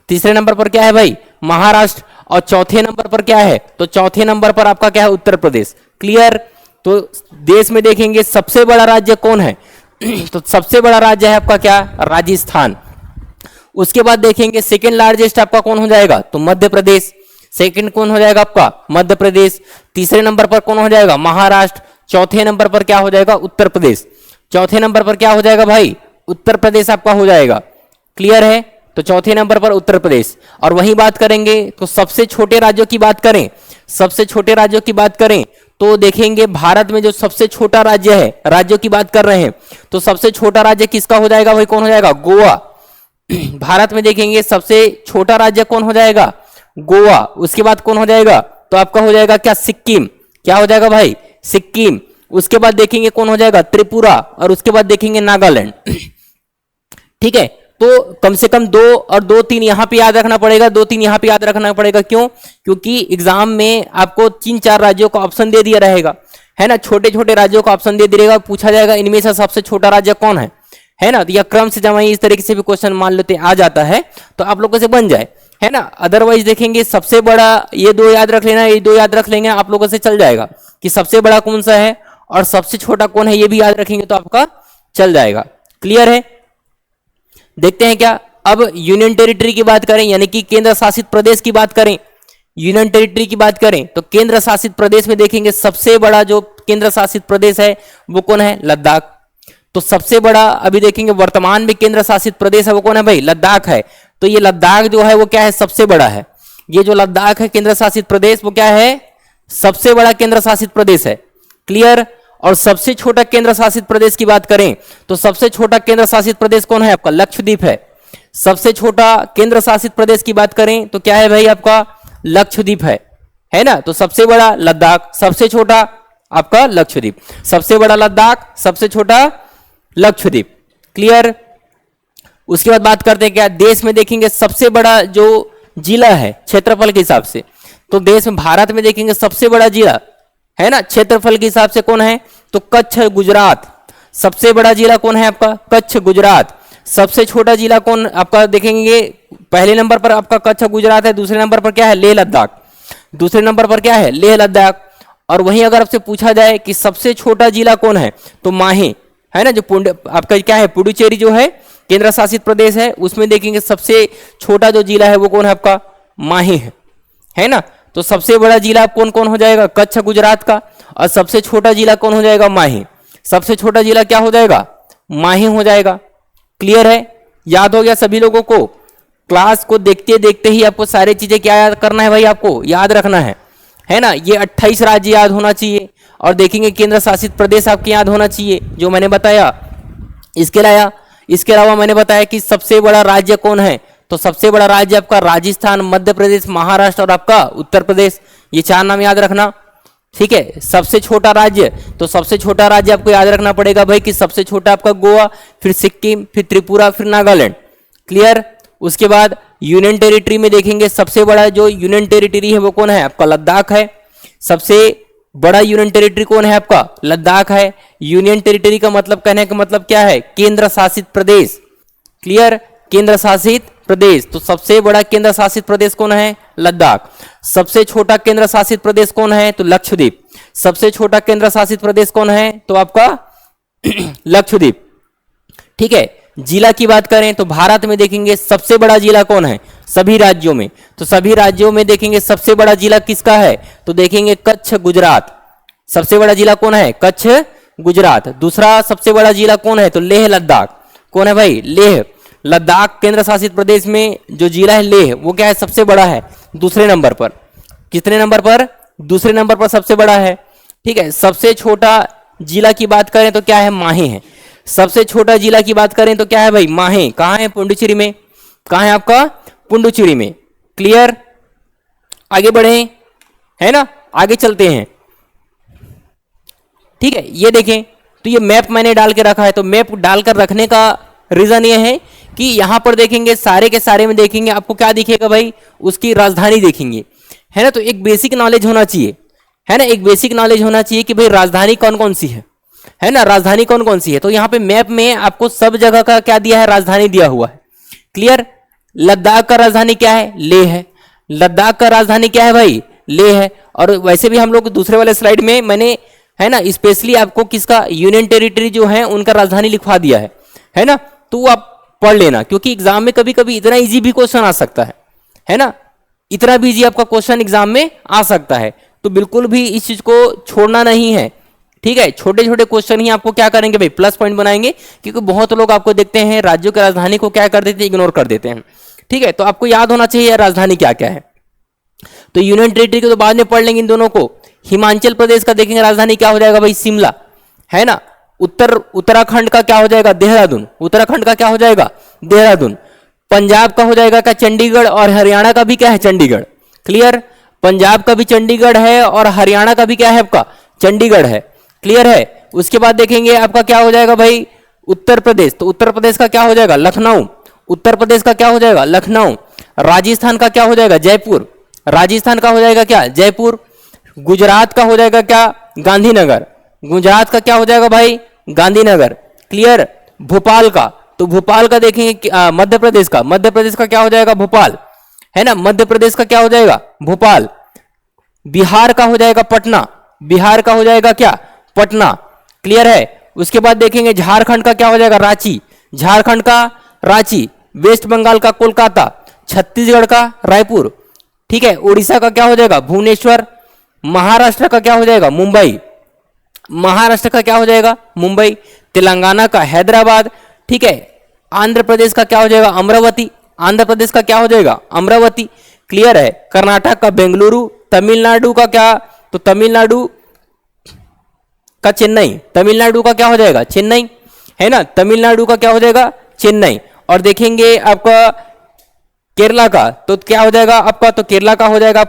तीसरे नंबर पर क्या है भाई महाराष्ट्र। और चौथे नंबर पर क्या है तो चौथे नंबर पर आपका क्या है उत्तर प्रदेश। क्लियर। तो देश में देखेंगे सबसे बड़ा राज्य कौन है तो सबसे बड़ा राज्य है आपका क्या राजस्थान। उसके बाद देखेंगे सेकंड लार्जेस्ट आपका कौन हो जाएगा तो मध्य प्रदेश। सेकंड कौन हो जाएगा आपका मध्य प्रदेश। तीसरे नंबर पर कौन हो जाएगा महाराष्ट्र। चौथे नंबर पर क्या हो जाएगा उत्तर प्रदेश। चौथे नंबर पर क्या हो जाएगा भाई उत्तर प्रदेश आपका हो जाएगा। क्लियर है। तो चौथे नंबर पर उत्तर प्रदेश। और वही बात करेंगे तो सबसे छोटे राज्यों की बात करें, सबसे छोटे राज्यों की बात करें तो देखेंगे भारत में जो सबसे छोटा राज्य है राज्यों की बात कर रहे हैं तो सबसे छोटा राज्य किसका हो जाएगा भाई कौन हो जाएगा गोवा। भारत में देखेंगे सबसे छोटा राज्य कौन हो जाएगा गोवा। उसके बाद कौन हो जाएगा तो आपका हो जाएगा क्या सिक्किम। क्या हो जाएगा भाई सिक्किम। उसके बाद देखेंगे कौन हो जाएगा त्रिपुरा और उसके बाद देखेंगे नागालैंड। ठीक है। तो कम से कम 2 और 2-3 यहां पे याद रखना पड़ेगा, 2-3 यहां पे याद रखना पड़ेगा। क्यों? क्योंकि एग्जाम में आपको 3-4 राज्यों का ऑप्शन दे दिया रहेगा, है ना। छोटे छोटे राज्यों का ऑप्शन दे दिएगा, पूछा जाएगा इनमें से सबसे छोटा राज्य कौन है ना। तो यह क्रम से जमा इस तरीके से भी क्वेश्चन मान लेते आ जाता है तो आप लोगों से बन जाए, है ना। अदरवाइज देखेंगे सबसे बड़ा ये 2 याद रख लेना, ये 2 याद रख लेंगे आप लोगों से चल जाएगा कि सबसे बड़ा कौन सा है और सबसे छोटा कौन है, ये भी याद रखेंगे तो आपका चल जाएगा। क्लियर है। देखते हैं क्या अब यूनियन टेरिटरी की बात करें यानी कि केंद्र शासित प्रदेश की बात करें। यूनियन टेरिटरी की बात करें तो केंद्र शासित प्रदेश में देखेंगे सबसे बड़ा जो केंद्र शासित प्रदेश है वो कौन है लद्दाख। तो सबसे बड़ा अभी देखेंगे वर्तमान में केंद्र शासित प्रदेश है वो कौन है भाई लद्दाख है। तो ये लद्दाख जो है वो क्या है सबसे बड़ा है। ये जो लद्दाख है केंद्र शासित प्रदेश, वो क्या है, सबसे बड़ा केंद्र शासित प्रदेश है। क्लियर। और सबसे छोटा केंद्र शासित प्रदेश की बात करें तो सबसे छोटा केंद्र शासित प्रदेश कौन है, आपका लक्षद्वीप है। सबसे छोटा केंद्र शासित प्रदेश की बात करें तो क्या है भाई, आपका लक्षद्वीप है ना। तो सबसे बड़ा लद्दाख, सबसे छोटा आपका लक्षद्वीप, सबसे बड़ा लद्दाख, सबसे छोटा लक्षद्वीप। क्लियर। उसके बाद बात करते हैं क्या, देश में देखेंगे सबसे बड़ा जो जिला है क्षेत्रफल के हिसाब से, तो देश में भारत में देखेंगे सबसे बड़ा जिला है ना क्षेत्रफल के हिसाब से कौन है, तो कच्छ गुजरात। सबसे बड़ा जिला कौन है आपका, कच्छ गुजरात। सबसे छोटा जिला कौन आपका देखेंगे, पहले नंबर पर आपका कच्छ गुजरात है, दूसरे नंबर पर क्या है, लेह लद्दाख। दूसरे नंबर पर क्या है, लेह लद्दाख। और वहीं अगर आपसे पूछा जाए कि सबसे छोटा जिला कौन है, तो माहे है ना, जो आपका क्या है, पुडुचेरी जो है केंद्र शासित प्रदेश है, उसमें देखेंगे सबसे छोटा जो जिला है वो कौन है, आपका माहे है ना। तो सबसे बड़ा जिला कौन कौन हो जाएगा, कच्छ गुजरात का, और सबसे छोटा जिला कौन हो जाएगा, माहे। सबसे छोटा जिला क्या हो जाएगा, माहे हो जाएगा। क्लियर है, याद हो गया सभी लोगों को। क्लास को देखते देखते ही आपको सारी चीजें क्या याद करना है भाई, आपको याद रखना है ना। ये 28 राज्य याद होना चाहिए, और देखेंगे केंद्र शासित प्रदेश आपके याद होना चाहिए जो मैंने बताया। इसके अलावा मैंने बताया कि सबसे बड़ा राज्य कौन है, तो सबसे बड़ा राज्य आपका राजस्थान, मध्य प्रदेश, महाराष्ट्र और आपका उत्तर प्रदेश। ये 4 नाम याद रखना, ठीक है। सबसे छोटा राज्य, तो सबसे छोटा राज्य आपको याद रखना पड़ेगा भाई कि सबसे छोटा आपका गोवा, फिर सिक्किम, फिर त्रिपुरा, फिर नागालैंड। क्लियर। उसके बाद यूनियन टेरिटरी में देखेंगे सबसे बड़ा जो यूनियन टेरिटरी है वो कौन है, आपका लद्दाख है। सबसे बड़ा यूनियन टेरिटरी कौन है, आपका लद्दाख है। यूनियन टेरिटरी का मतलब, कहने का मतलब क्या है, केंद्र शासित प्रदेश। क्लियर, केंद्र शासित प्रदेश। तो सबसे बड़ा केंद्र शासित प्रदेश कौन है, लद्दाख। सबसे छोटा केंद्र शासित प्रदेश कौन है, तो लक्षद्वीप। सबसे छोटा केंद्र शासित प्रदेश कौन है, तो आपका लक्षद्वीप। ठीक है। जिला की बात करें तो भारत में देखेंगे सबसे बड़ा जिला कौन है, सभी राज्यों में, तो सभी राज्यों में देखेंगे सबसे बड़ा जिला किसका है, तो देखेंगे कच्छ गुजरात। सबसे बड़ा जिला कौन है, कच्छ गुजरात। दूसरा सबसे बड़ा जिला कौन है, तो लेह लद्दाख। कौन है भाई, लेह लद्दाख केंद्र शासित प्रदेश में जो जिला है लेह, वो क्या है, सबसे बड़ा है, दूसरे नंबर पर। कितने नंबर पर, दूसरे नंबर पर सबसे बड़ा है। ठीक है। सबसे छोटा जिला की बात करें तो क्या है, माहे है। सबसे छोटा जिला की बात करें तो क्या है भाई, माहे। कहां है, पुडुचेरी में। कहां है आपका, पुडुचेरी में। क्लियर। आगे बढ़े, है ना, आगे चलते हैं। ठीक है। ये देखें, तो ये मैप मैंने डाल के रखा है, तो मैप डालकर रखने का रीजन ये है कि यहां पर देखेंगे सारे के सारे में देखेंगे आपको क्या दिखेगा भाई, उसकी राजधानी देखेंगे, है ना। तो एक बेसिक नॉलेज होना चाहिए, है ना, एक बेसिक नॉलेज होना चाहिए कि भाई राजधानी कौन कौन सी है ना, राजधानी कौन कौन सी है। तो यहाँ पे मैप में आपको सब जगह का क्या दिया है, राजधानी दिया हुआ है। क्लियर। लद्दाख का राजधानी क्या है, लेह है। लद्दाख का राजधानी क्या है भाई, लेह है। और वैसे भी हम लोग दूसरे वाले स्लाइड में मैंने, है ना, स्पेशली आपको किसका, यूनियन टेरिटरी जो है उनका राजधानी लिखवा दिया है ना। तो आप पढ़ लेना, क्योंकि एग्जाम में कभी कभी इतना इजी भी क्वेश्चन आ सकता है ना, इतना भी इजी आपका क्वेश्चन एग्जाम में आ सकता है। तो बिल्कुल भी इस चीज को छोड़ना नहीं है। ठीक है। छोटे छोटे क्वेश्चन ही आपको क्या करेंगे भाई, प्लस पॉइंट बनाएंगे, क्योंकि बहुत लोग आपको देखते हैं राज्यों की राजधानी को क्या कर देते हैं, इग्नोर कर देते हैं। ठीक है। तो आपको याद होना चाहिए राजधानी क्या क्या है। तो यूनियन टेरिटरी को तो बाद में पढ़ लेंगे इन दोनों को। हिमाचल प्रदेश का देखेंगे राजधानी क्या हो जाएगा भाई, शिमला, है ना। उत्तराखंड का क्या हो जाएगा, देहरादून। उत्तराखंड का क्या हो जाएगा, देहरादून। पंजाब का हो जाएगा क्या, चंडीगढ़। और हरियाणा का भी क्या है, चंडीगढ़। क्लियर। पंजाब का भी चंडीगढ़ है और हरियाणा का भी क्या है आपका, चंडीगढ़ है। क्लियर है। उसके बाद देखेंगे आपका क्या हो जाएगा भाई, उत्तर प्रदेश। तो उत्तर प्रदेश का क्या हो जाएगा, लखनऊ। उत्तर प्रदेश का क्या हो जाएगा, लखनऊ। राजस्थान का क्या हो जाएगा, जयपुर। राजस्थान का हो जाएगा क्या, जयपुर। गुजरात का हो जाएगा क्या, गांधीनगर। गुजरात का क्या हो जाएगा भाई, गांधीनगर। क्लियर। भोपाल का, तो भोपाल का देखेंगे मध्य प्रदेश का, मध्य प्रदेश का क्या हो जाएगा, भोपाल, है ना। मध्य प्रदेश का क्या हो जाएगा, भोपाल। बिहार का हो जाएगा पटना। बिहार का हो जाएगा क्या, पटना। क्लियर है। उसके बाद देखेंगे झारखंड का क्या हो जाएगा, रांची। झारखंड का रांची। वेस्ट बंगाल का कोलकाता। छत्तीसगढ़ का रायपुर। ठीक है। उड़ीसा का क्या हो जाएगा, भुवनेश्वर। महाराष्ट्र का क्या हो जाएगा, मुंबई। महाराष्ट्र का क्या हो जाएगा, मुंबई। तेलंगाना का हैदराबाद। ठीक है। आंध्र प्रदेश का क्या हो जाएगा, अमरावती। आंध्र प्रदेश का क्या हो जाएगा, अमरावती। क्लियर है। कर्नाटक का बेंगलुरु, तमिलनाडु का क्या, तो तमिलनाडु का चेन्नई, तमिलनाडु का क्या हो जाएगा, चेन्नई, है ना, तमिलनाडु का क्या हो जाएगा, चेन्नई। और देखेंगे आपका केरला का, तो क्या हो जाएगा आपका, तो केरला का हो जाएगा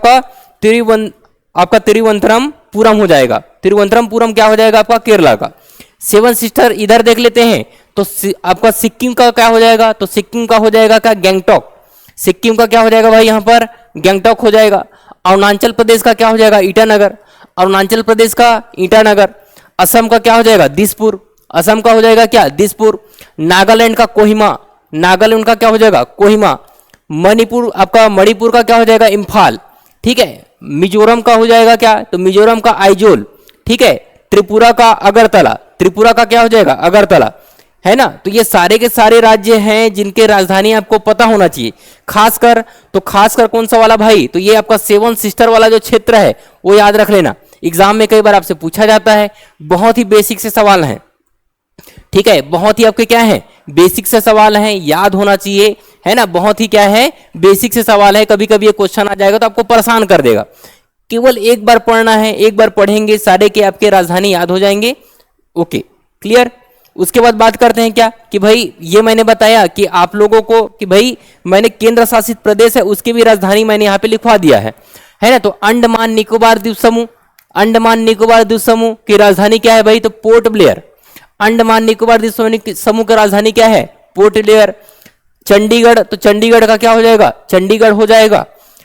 आपका तिरुवनंतपुरम हो जाएगा, तिरुवनंतपुरम क्या हो जाएगा आपका, केरला का। सेवन सिस्टर इधर देख लेते हैं, तो आपका सिक्किम का क्या हो जाएगा, तो सिक्किम का हो जाएगा क्या, गैंगटॉक, सिक्किम का क्या हो जाएगा भाई यहाँ पर, गैंगटॉक हो जाएगा। अरुणाचल प्रदेश का क्या हो जाएगा, ईटानगर, अरुणाचल प्रदेश का ईटानगर। असम का क्या हो जाएगा, दिसपुर, असम का हो जाएगा क्या, दिसपुर। नागालैंड का कोहिमा, नागालैंड का क्या हो जाएगा, कोहिमा। मणिपुर, आपका मणिपुर का क्या हो जाएगा, इम्फाल, ठीक है। मिजोरम का हो जाएगा क्या, तो मिजोरम का आइजोल, ठीक है। त्रिपुरा का अगरतला, त्रिपुरा का क्या हो जाएगा, अगरतला, है ना। तो ये सारे के सारे राज्य हैं जिनके राजधानी आपको पता होना चाहिए। खासकर कौन सा वाला भाई, तो ये आपका सेवन सिस्टर वाला जो क्षेत्र है वो याद रख लेना, एग्जाम में कई बार आपसे पूछा जाता है। बहुत ही बेसिक से सवाल हैं, ठीक है, बहुत ही आपके क्या है, बेसिक से सवाल हैं, याद होना चाहिए, है ना। बहुत ही क्या है, बेसिक से सवाल है। कभी कभी ये क्वेश्चन आ जाएगा तो आपको परेशान कर देगा। केवल एक बार पढ़ना है, एक बार पढ़ेंगे सारे के आपके राजधानी याद हो जाएंगे। Okay, clear. उसके बाद बात करते हैं क्या, कि भाई ये मैंने बताया कि आप लोगों को, कि भाई मैंने केंद्र शासित प्रदेश है उसकी भी राजधानी मैंने यहाँ पे लिखवा दिया है ना। तो अंडमान निकोबार द्वीप समूह, अंडमान निकोबार द्वीप समूह की राजधानी क्या है भाई, तो पोर्ट ब्लेयर। अंडमान निकोबार द्वीप समूह की राजधानी क्या है, पोर्ट ब्लेयर। चंडीगढ़, तो चंडीगढ़ का क्या हो जाएगा, चंडीगढ़ हो जाएगा।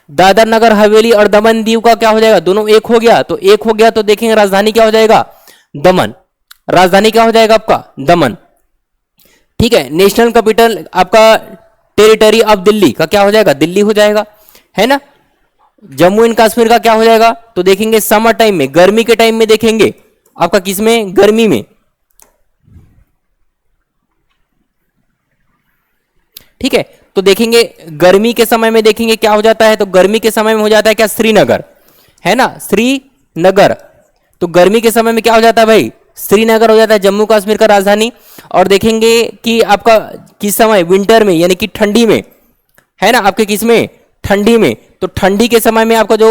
दादर नगर हवेली और दमन दीव का क्या हो जाएगा, दोनों एक हो गया, तो एक हो गया, तो देखेंगे राजधानी क्या हो जाएगा, दमन, राजधानी क्या हो जाएगा आपका, दमन, ठीक है। नेशनल कैपिटल आपका टेरिटरी ऑफ दिल्ली का क्या हो जाएगा, दिल्ली हो जाएगा, है ना। जम्मू एंड कश्मीर का क्या हो जाएगा, तो देखेंगे समर टाइम में, गर्मी के टाइम में देखेंगे आपका किसमें, गर्मी में, ठीक है। तो देखेंगे गर्मी के समय में देखेंगे क्या हो जाता है, तो गर्मी के समय में हो जाता है क्या, श्रीनगर, है ना, श्रीनगर। तो गर्मी के समय में क्या हो जाता है भाई, श्रीनगर हो जाता है जम्मू कश्मीर का राजधानी। और देखेंगे कि आपका किस समय, विंटर में, यानी कि ठंडी में, है ना, आपके किस में, ठंडी में। तो ठंडी के समय में आपका जो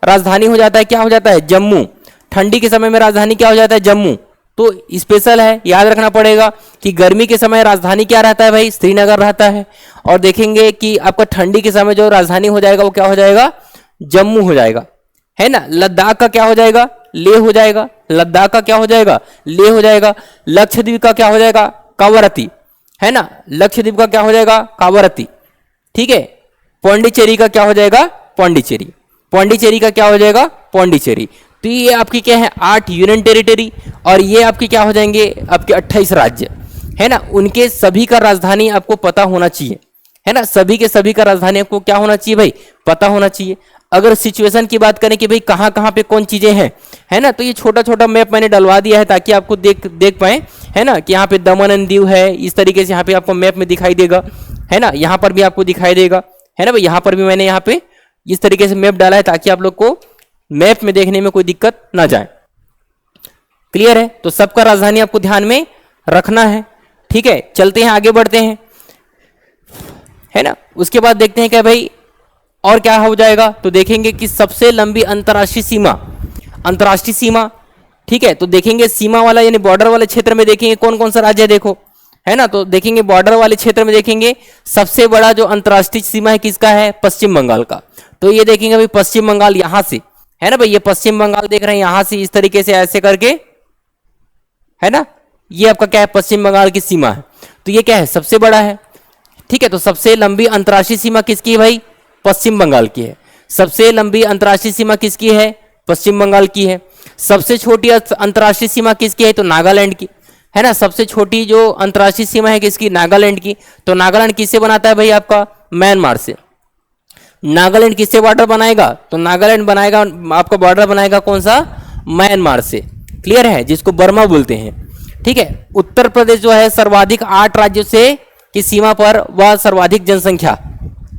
राजधानी हो जाता है क्या हो जाता है, जम्मू। ठंडी के समय में राजधानी क्या हो जाता है, जम्मू। तो स्पेशल है, याद रखना पड़ेगा कि गर्मी के समय राजधानी क्या रहता है भाई, श्रीनगर रहता है। और देखेंगे कि आपका ठंडी के समय जो राजधानी हो जाएगा वो क्या हो जाएगा, जम्मू हो जाएगा, है ना। लद्दाख का क्या हो जाएगा, लेह हो जाएगा। लद्दाख का क्या हो जाएगा, लेह हो जाएगा। लक्षद्वीप का क्या हो जाएगा, कावरती, है ना, लक्षद्वीप का क्या हो जाएगा, कावरती, ठीक है। पौंडीचेरी का क्या हो जाएगा, पौंडीचेरी, पौंडीचेरी का क्या हो जाएगा, पौंडीचेरी। तो ये आपकी क्या है, 8 यूनियन टेरिटरी, और ये आपके क्या हो जाएंगे, आपके 28 राज्य, है ना। उनके सभी का राजधानी आपको पता होना चाहिए, है ना। सभी के सभी का राजधानी आपको क्या होना चाहिए भाई, पता होना चाहिए। अगर सिचुएशन की बात करें कि भाई कहाँ कहाँ पे कौन चीजें हैं, है ना, तो ये छोटा छोटा मैप मैंने डलवा दिया है ताकि आपको देख पाए, है ना, कि यहाँ पे दमन एंड दीव है, इस तरीके से यहाँ पे आपको मैप में दिखाई देगा, है ना। यहाँ पर भी आपको दिखाई देगा, है ना भाई, यहाँ पर भी मैंने यहाँ पे इस तरीके से मैप डाला है ताकि आप लोग को मैप में देखने में कोई दिक्कत ना जाए। क्लियर है। तो सबका राजधानी आपको ध्यान में रखना है, ठीक है। चलते हैं, आगे बढ़ते हैं, है ना। उसके बाद देखते हैं क्या भाई और क्या हो जाएगा, तो देखेंगे कि सबसे लंबी अंतर्राष्ट्रीय सीमा, अंतर्राष्ट्रीय सीमा, ठीक है। तो देखेंगे सीमा वाला यानी बॉर्डर वाले क्षेत्र में देखेंगे कौन कौन सा राज्य है, देखो, है ना। तो देखेंगे बॉर्डर वाले क्षेत्र में देखेंगे सबसे बड़ा जो अंतर्राष्ट्रीय सीमा है किसका है, पश्चिम बंगाल का। तो ये देखेंगे भाई पश्चिम बंगाल यहां से, है ना भाई, ये पश्चिम बंगाल देख रहे हैं यहां से इस तरीके से ऐसे करके, है ना, ये आपका क्या है, पश्चिम बंगाल की सीमा है। तो ये क्या है, सबसे बड़ा है, ठीक है। तो सबसे लंबी अंतर्राष्ट्रीय सीमा किसकी है भाई, पश्चिम बंगाल की है। सबसे लंबी अंतर्राष्ट्रीय सीमा किसकी है, पश्चिम बंगाल की है। सबसे छोटी अंतर्राष्ट्रीय सीमा किसकी है, तो नागालैंड की, है ना। सबसे छोटी जो अंतर्राष्ट्रीय सीमा है किसकी, नागालैंड की। तो नागालैंड किससे बनाता है भाई, आपका म्यांमार से। नागालैंड किससे बॉर्डर बनाएगा, तो नागालैंड बनाएगा आपका बॉर्डर बनाएगा कौन सा, म्यांमार से। क्लियर है, जिसको बर्मा बोलते हैं, ठीक है। उत्तर प्रदेश जो है सर्वाधिक 8 राज्यों से की सीमा पर वह सर्वाधिक जनसंख्या,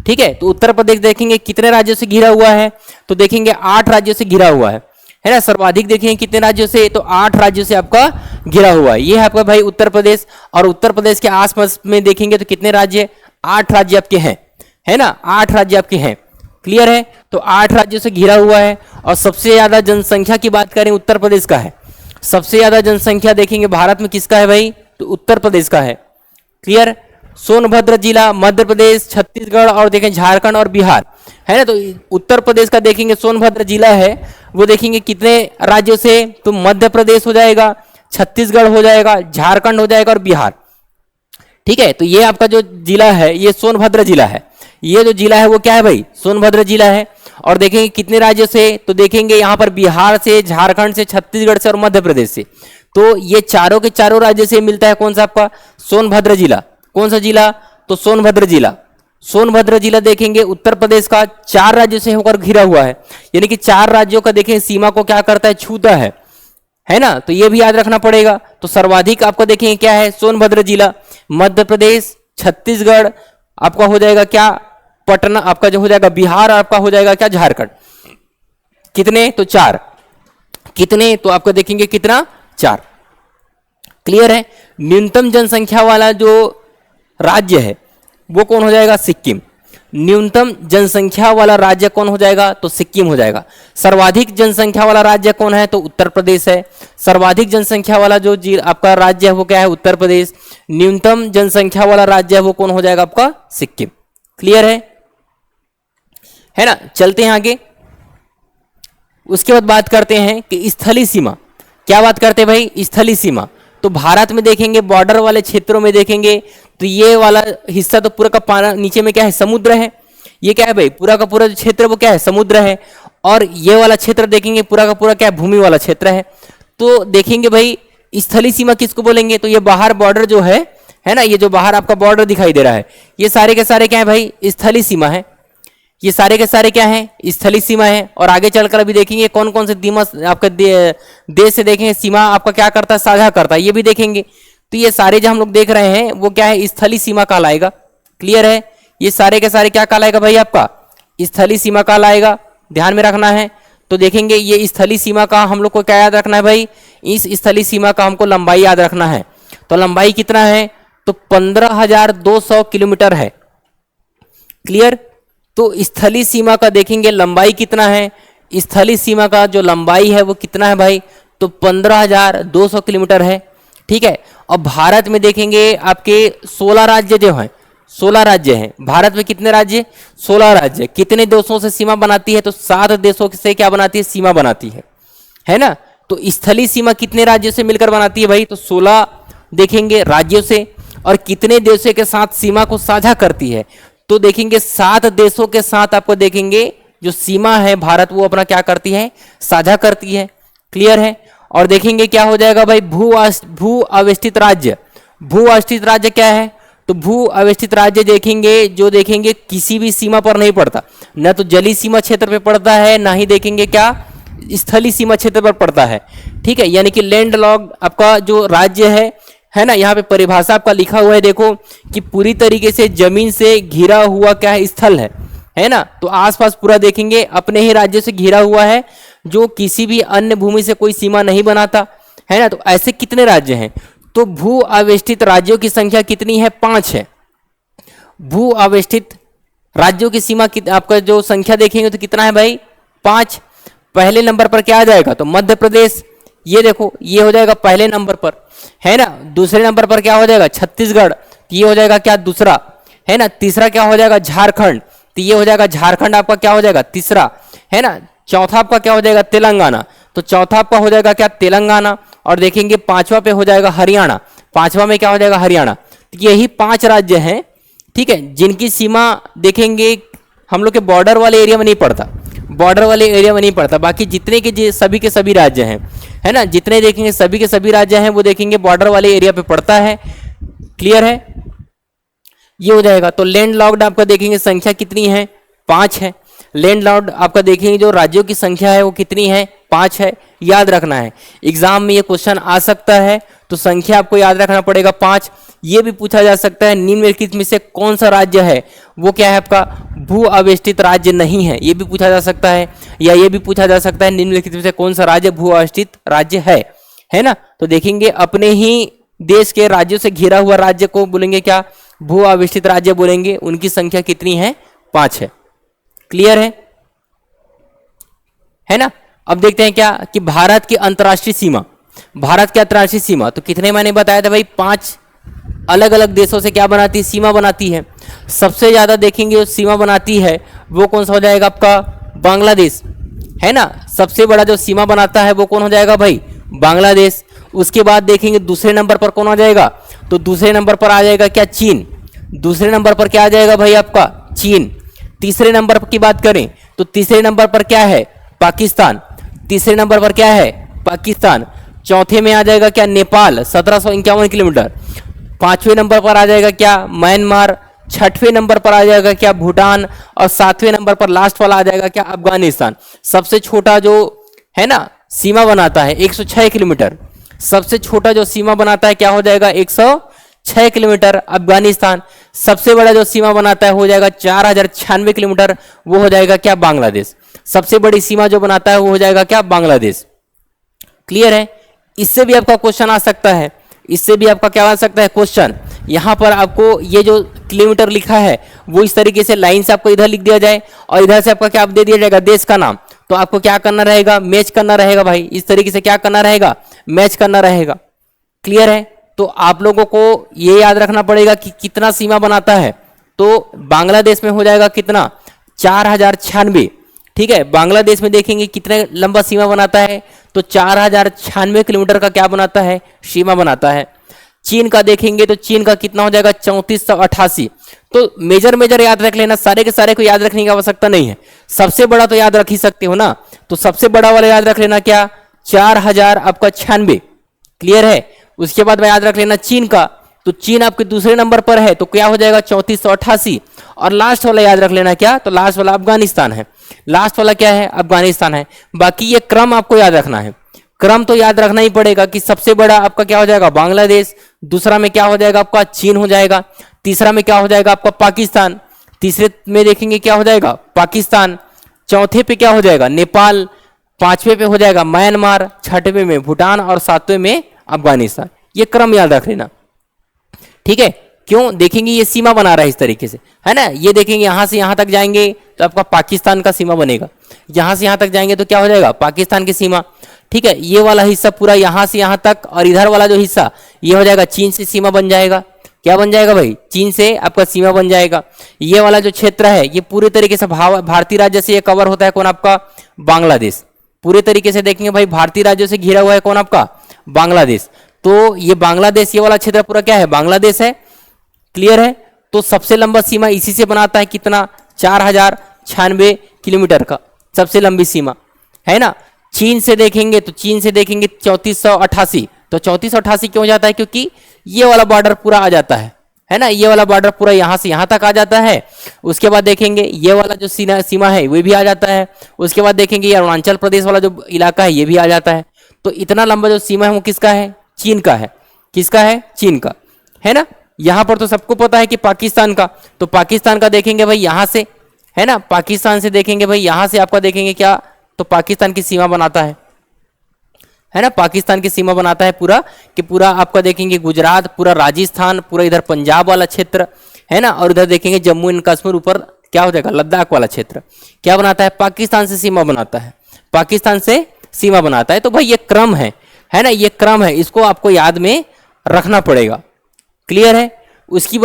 ठीक है। तो उत्तर प्रदेश देखेंगे कितने राज्यों से घिरा हुआ है, तो देखेंगे 8 राज्यों से घिरा हुआ है ना। सर्वाधिक देखेंगे कितने राज्यों से, तो 8 राज्यों से आपका घिरा हुआ है। ये है आपका भाई उत्तर प्रदेश। और उत्तर प्रदेश के आसपास में देखेंगे तो कितने राज्य, 8 राज्य आपके हैं, है ना, 8 राज्य आपके हैं। क्लियर है। तो 8 राज्यों से घिरा हुआ है और सबसे ज्यादा जनसंख्या की बात करें उत्तर प्रदेश का है। सबसे ज्यादा जनसंख्या देखेंगे भारत में किसका है भाई, तो उत्तर प्रदेश का है। क्लियर। सोनभद्र जिला मध्य प्रदेश, छत्तीसगढ़ और देखें झारखंड और बिहार है ना। तो उत्तर प्रदेश का देखेंगे सोनभद्र जिला है वो देखेंगे कितने राज्यों से, तो मध्य प्रदेश हो जाएगा, छत्तीसगढ़ हो जाएगा, झारखंड हो जाएगा और बिहार। ठीक है। तो ये आपका जो जिला है ये सोनभद्र जिला है। ये जो जिला है वो क्या है भाई, सोनभद्र जिला है। और देखेंगे कितने राज्यों से, तो देखेंगे यहाँ पर बिहार से, झारखंड से, छत्तीसगढ़ से और मध्य प्रदेश से। तो ये चारों के चारों राज्य से मिलता है कौन सा आपका, सोनभद्र जिला। कौन सा जिला, तो सोनभद्र जिला। सोनभद्र जिला देखेंगे उत्तर प्रदेश का 4 राज्यों से होकर घिरा हुआ है, यानी कि 4 राज्यों का देखें सीमा को क्या करता है, छूता है ना। तो ये भी याद रखना पड़ेगा। तो सर्वाधिक आपको देखेंगे क्या है, सोनभद्र जिला, मध्य प्रदेश, छत्तीसगढ़ आपका हो जाएगा क्या, पटना आपका जो हो जाएगा बिहार, आपका हो जाएगा क्या, झारखंड। कितने, तो 4। कितने, तो आपको देखेंगे कितना, 4। क्लियर है। न्यूनतम जनसंख्या वाला जो राज्य है वो कौन हो जाएगा, सिक्किम। न्यूनतम जनसंख्या वाला राज्य कौन हो जाएगा, तो सिक्किम हो जाएगा। सर्वाधिक जनसंख्या वाला राज्य कौन है, तो उत्तर प्रदेश है। सर्वाधिक जनसंख्या वाला जो आपका राज्य है वो क्या है, उत्तर प्रदेश। न्यूनतम जनसंख्या वाला राज्य है वो कौन हो जाएगा, आपका सिक्किम। क्लियर है ना। चलते हैं आगे। उसके बाद बात करते हैं कि स्थलीय सीमा। क्या बात करते हैं भाई, स्थलीय सीमा। तो भारत में देखेंगे बॉर्डर वाले क्षेत्रों में देखेंगे तो ये वाला हिस्सा तो पूरा का पाना नीचे में क्या है, समुद्र है। ये क्या है भाई, पूरा का पूरा जो क्षेत्र वो क्या है, समुद्र है। और ये वाला क्षेत्र देखेंगे पूरा का पूरा क्या है, भूमि वाला क्षेत्र है। तो देखेंगे भाई स्थलीय सीमा किसको बोलेंगे, तो ये बाहर बॉर्डर जो है ना, ये जो बाहर आपका बॉर्डर दिखाई दे रहा है ये सारे के सारे क्या है भाई, स्थलीय सीमा है। ये सारे के सारे क्या है, स्थलीय सीमा है। और आगे चलकर अभी देखेंगे कौन कौन से आपका देश से देखेंगे सीमा आपका क्या करता है, साझा करता है, ये भी देखेंगे। तो ये सारे जो हम लोग देख रहे हैं वो क्या है, स्थलीय सीमा कहलाएगा। क्लियर है। ये सारे के सारे क्या कहलाएगा भाई, आपका स्थलीय सीमा कहलाएगा, ध्यान में रखना है। तो देखेंगे ये स्थलीय सीमा का हम लोग को क्या याद रखना है भाई, इस स्थलीय सीमा का हमको लंबाई याद रखना है। तो लंबाई कितना है, तो 15,200 किलोमीटर है। क्लियर। तो स्थलीय सीमा का देखेंगे लंबाई कितना है, स्थलीय सीमा का जो लंबाई है वो कितना है भाई, तो 15,200 किलोमीटर है। ठीक है। और भारत में देखेंगे आपके 16 राज्य जो हैं, 16 राज्य हैं भारत में। कितने राज्य, 16 राज्य। कितने देशों से सीमा बनाती है, तो 7 देशों से क्या बनाती है, सीमा बनाती है ना। तो स्थलीय सीमा कितने राज्यों से मिलकर बनाती है भाई, तो 16 देखेंगे राज्यों से। और कितने देशों के साथ सीमा को साझा करती है, तो देखेंगे 7 देशों के साथ आपको देखेंगे जो सीमा है भारत वो अपना क्या करती है, साझा करती है। क्लियर है। और देखेंगे क्या हो जाएगा भाई, भू अवस्थित राज्य। भू अवस्थित राज्य क्या है, तो भू अवस्थित राज्य देखेंगे जो देखेंगे किसी भी सीमा पर नहीं पड़ता, न तो जलीय सीमा क्षेत्र पे पड़ता है, ना ही देखेंगे क्या स्थलीय सीमा क्षेत्र पर पड़ता है। ठीक है। यानी कि लैंड लॉक्ड आपका जो राज्य है ना। यहाँ पे परिभाषा आपका लिखा हुआ है देखो कि पूरी तरीके से जमीन से घिरा हुआ क्या है, स्थल है ना। तो आसपास पूरा देखेंगे अपने ही राज्य से घिरा हुआ है, जो किसी भी अन्य भूमि से कोई सीमा नहीं बनाता है ना। तो ऐसे कितने राज्य हैं, तो भू अवेष्टित राज्यों की संख्या कितनी है, 5 है। भू अवेष्टित राज्यों की सीमा आपका जो संख्या देखेंगे तो कितना है भाई, 5। पहले नंबर पर क्या आ जाएगा, तो मध्य प्रदेश। ये देखो ये हो जाएगा पहले नंबर पर है ना। दूसरे नंबर पर क्या हो जाएगा, छत्तीसगढ़। ये हो जाएगा क्या, दूसरा है ना। तीसरा क्या हो जाएगा, झारखंड। तो ये हो जाएगा झारखंड आपका क्या हो जाएगा, तीसरा है ना। चौथा आपका क्या हो जाएगा, तेलंगाना। तो चौथा आपका हो जाएगा क्या, तेलंगाना। और देखेंगे 5वां पे हो जाएगा हरियाणा। 5वां में क्या हो जाएगा, हरियाणा। तो यही 5 राज्य हैं, ठीक है, जिनकी सीमा देखेंगे हम लोग के बॉर्डर वाले एरिया में नहीं पड़ता, बॉर्डर वाले एरिया में नहीं पड़ता। बाकी जितने के सभी के सभी राज्य हैं है ना, जितने देखेंगे सभी के सभी राज्य हैं वो देखेंगे बॉर्डर वाले एरिया पे पड़ता है। क्लियर है। ये हो जाएगा। तो लैंड लॉक्ड आपका देखेंगे संख्या कितनी है, 5 है। लैंड लॉक्ड आपका देखेंगे जो राज्यों की संख्या है वो कितनी है, 5 है। याद रखना है, एग्जाम में ये क्वेश्चन आ सकता है, तो संख्या आपको याद रखना पड़ेगा 5। ये भी पूछा जा सकता है निम्नलिखित में से कौन सा राज्य है वो क्या है आपका भू अवेष्टित राज्य नहीं है, ये भी पूछा जा सकता है। या ये भी पूछा जा सकता है निम्नलिखित में से कौन सा राज्य भू अवेष्टित राज्य है ना। तो देखेंगे अपने ही देश के राज्यों से घिरा हुआ राज्य को बोलेंगे क्या, भू अवेष्टित राज्य बोलेंगे। उनकी संख्या कितनी है, 5 है। क्लियर है ना। अब देखते हैं क्या कि भारत की अंतर्राष्ट्रीय सीमा, भारत की अंतर्राष्ट्रीय सीमा तो कितने मैंने बताया था भाई, 5 अलग अलग देशों से क्या बनाती है, सीमा बनाती है। सबसे ज्यादा देखेंगे जो सीमा बनाती है वो कौन सा हो जाएगा आपका, बांग्लादेश, है ना। सबसे बड़ा जो सीमा बनाता है वो कौन हो जाएगा भाई, बांग्लादेश। उसके बाद देखेंगे दूसरे नंबर पर कौन आ जाएगा, तो दूसरे नंबर पर आ जाएगा क्या, चीन। दूसरे नंबर पर क्या आ जाएगा भाई आपका, चीन। तीसरे नंबर की बात करें तो तीसरे नंबर पर क्या है, पाकिस्तान। तीसरे नंबर पर क्या है, पाकिस्तान। चौथे में आ जाएगा क्या, नेपाल 1751 किलोमीटर। पांचवें नंबर पर आ जाएगा क्या, म्यांमार। छठवें नंबर पर आ जाएगा क्या, भूटान। और सातवें नंबर पर लास्ट वाला आ जाएगा क्या, अफगानिस्तान। सबसे छोटा जो है ना सीमा बनाता है 106 किलोमीटर। सबसे छोटा जो सीमा बनाता है क्या हो जाएगा, 106 किलोमीटर, अफगानिस्तान। सबसे बड़ा जो सीमा बनाता है हो जाएगा 4096 किलोमीटर, वो हो जाएगा क्या, बांग्लादेश। सबसे बड़ी सीमा जो बनाता है वो हो जाएगा क्या, बांग्लादेश। क्लियर है। इससे भी आपका क्वेश्चन आ सकता है, इससे भी आपका क्या आ सकता है क्वेश्चन। यहां पर आपको ये जो किलोमीटर लिखा है वो इस तरीके से लाइन से आपको इधर लिख दिया जाए और इधर से आपका क्या दे दिया जाएगा, देश का नाम। तो आपको क्या करना रहेगा, मैच करना रहेगा भाई, इस तरीके से क्या करना रहेगा, मैच करना रहेगा। क्लियर है। तो आप लोगों को ये याद रखना पड़ेगा कि कितना सीमा बनाता है। तो बांग्लादेश में हो जाएगा कितना, 4096। ठीक है, बांग्लादेश में देखेंगे कितने लंबा सीमा बनाता है, तो 4096 किलोमीटर का क्या बनाता है, सीमा बनाता है। चीन का देखेंगे तो चीन का कितना हो जाएगा, 3488। तो मेजर याद रख लेना, सारे के सारे को याद रखने की आवश्यकता नहीं है। सबसे बड़ा तो याद रख ही सकते हो ना, तो सबसे बड़ा वाला याद रख लेना क्या, 4000 आपका 96। क्लियर है। उसके बाद में याद रख लेना चीन का, तो चीन आपके दूसरे नंबर पर है तो क्या हो जाएगा, 3488। और लास्ट वाला याद रख लेना क्या, तो लास्ट वाला अफगानिस्तान है। लास्ट वाला क्या है, अफगानिस्तान है। बाकी ये क्रम आपको याद रखना है, क्रम तो याद रखना ही पड़ेगा कि सबसे बड़ा आपका क्या हो जाएगा, बांग्लादेश। दूसरा में क्या हो जाएगा आपका, चीन हो जाएगा। तीसरा में क्या हो जाएगा आपका, पाकिस्तान। तीसरे में देखेंगे क्या हो जाएगा, पाकिस्तान। चौथे पे क्या हो जाएगा, नेपाल। पांचवे पे हो जाएगा म्यांमार। छठवें में भूटान और सातवें में अफगानिस्तान। ये क्रम याद रख लेना, ठीक है। क्यों, देखेंगे ये सीमा बना रहा है इस तरीके से, है ना। ये देखेंगे यहां से यहां तक जाएंगे तो आपका पाकिस्तान का सीमा बनेगा। यहां से यहां तक जाएंगे तो क्या हो जाएगा, पाकिस्तान की सीमा। ठीक है, ये वाला हिस्सा पूरा यहां से यहां तक और इधर वाला जो हिस्सा ये हो जाएगा, चीन से सीमा बन जाएगा। क्या बन जाएगा भाई, चीन से आपका सीमा बन जाएगा। ये वाला जो क्षेत्र है ये पूरे तरीके से भारतीय राज्य से ये कवर होता है, कौन आपका, बांग्लादेश। पूरे तरीके से देखेंगे भाई भारतीय राज्यों से घिरा हुआ है कौन आपका, बांग्लादेश। तो ये बांग्लादेश, ये वाला क्षेत्र पूरा क्या है, बांग्लादेश है। क्लियर है। तो सबसे लंबा सीमा इसी से बनाता है कितना, 4096 किलोमीटर का सबसे लंबी सीमा, है ना। चीन से देखेंगे तो चीन से देखेंगे 3488। तो 3488 क्यों जाता है, क्योंकि ये वाला बॉर्डर पूरा आ जाता है ना। ये वाला बॉर्डर पूरा यहां से यहां तक आ जाता है। उसके बाद देखेंगे ये वाला जो सीमा है वो भी आ जाता है। उसके बाद देखेंगे ये अरुणाचल प्रदेश वाला जो इलाका है ये भी आ जाता है। तो इतना लंबा जो सीमा है वो किसका है, चीन का है। किसका है, चीन का, है ना। यहां पर तो सबको पता है कि पाकिस्तान का, तो पाकिस्तान का देखेंगे भाई यहां से, है ना। पाकिस्तान से देखेंगे भाई यहां से आपका देखेंगे क्या, तो पाकिस्तान की सीमा बनाता है ना। पाकिस्तान की सीमा बनाता है पूरा कि पूरा आपका देखेंगे गुजरात, पूरा राजस्थान, पूरा इधर पंजाब वाला क्षेत्र, है ना। और इधर देखेंगे जम्मू एंड कश्मीर, ऊपर क्या हो जाएगा, लद्दाख वाला क्षेत्र। क्या बनाता है, पाकिस्तान से सीमा बनाता है, पाकिस्तान से सीमा बनाता है। तो भाई ये क्रम है ना, ये क्रम है, इसको आपको याद में रखना पड़ेगा। क्लियर है। उसके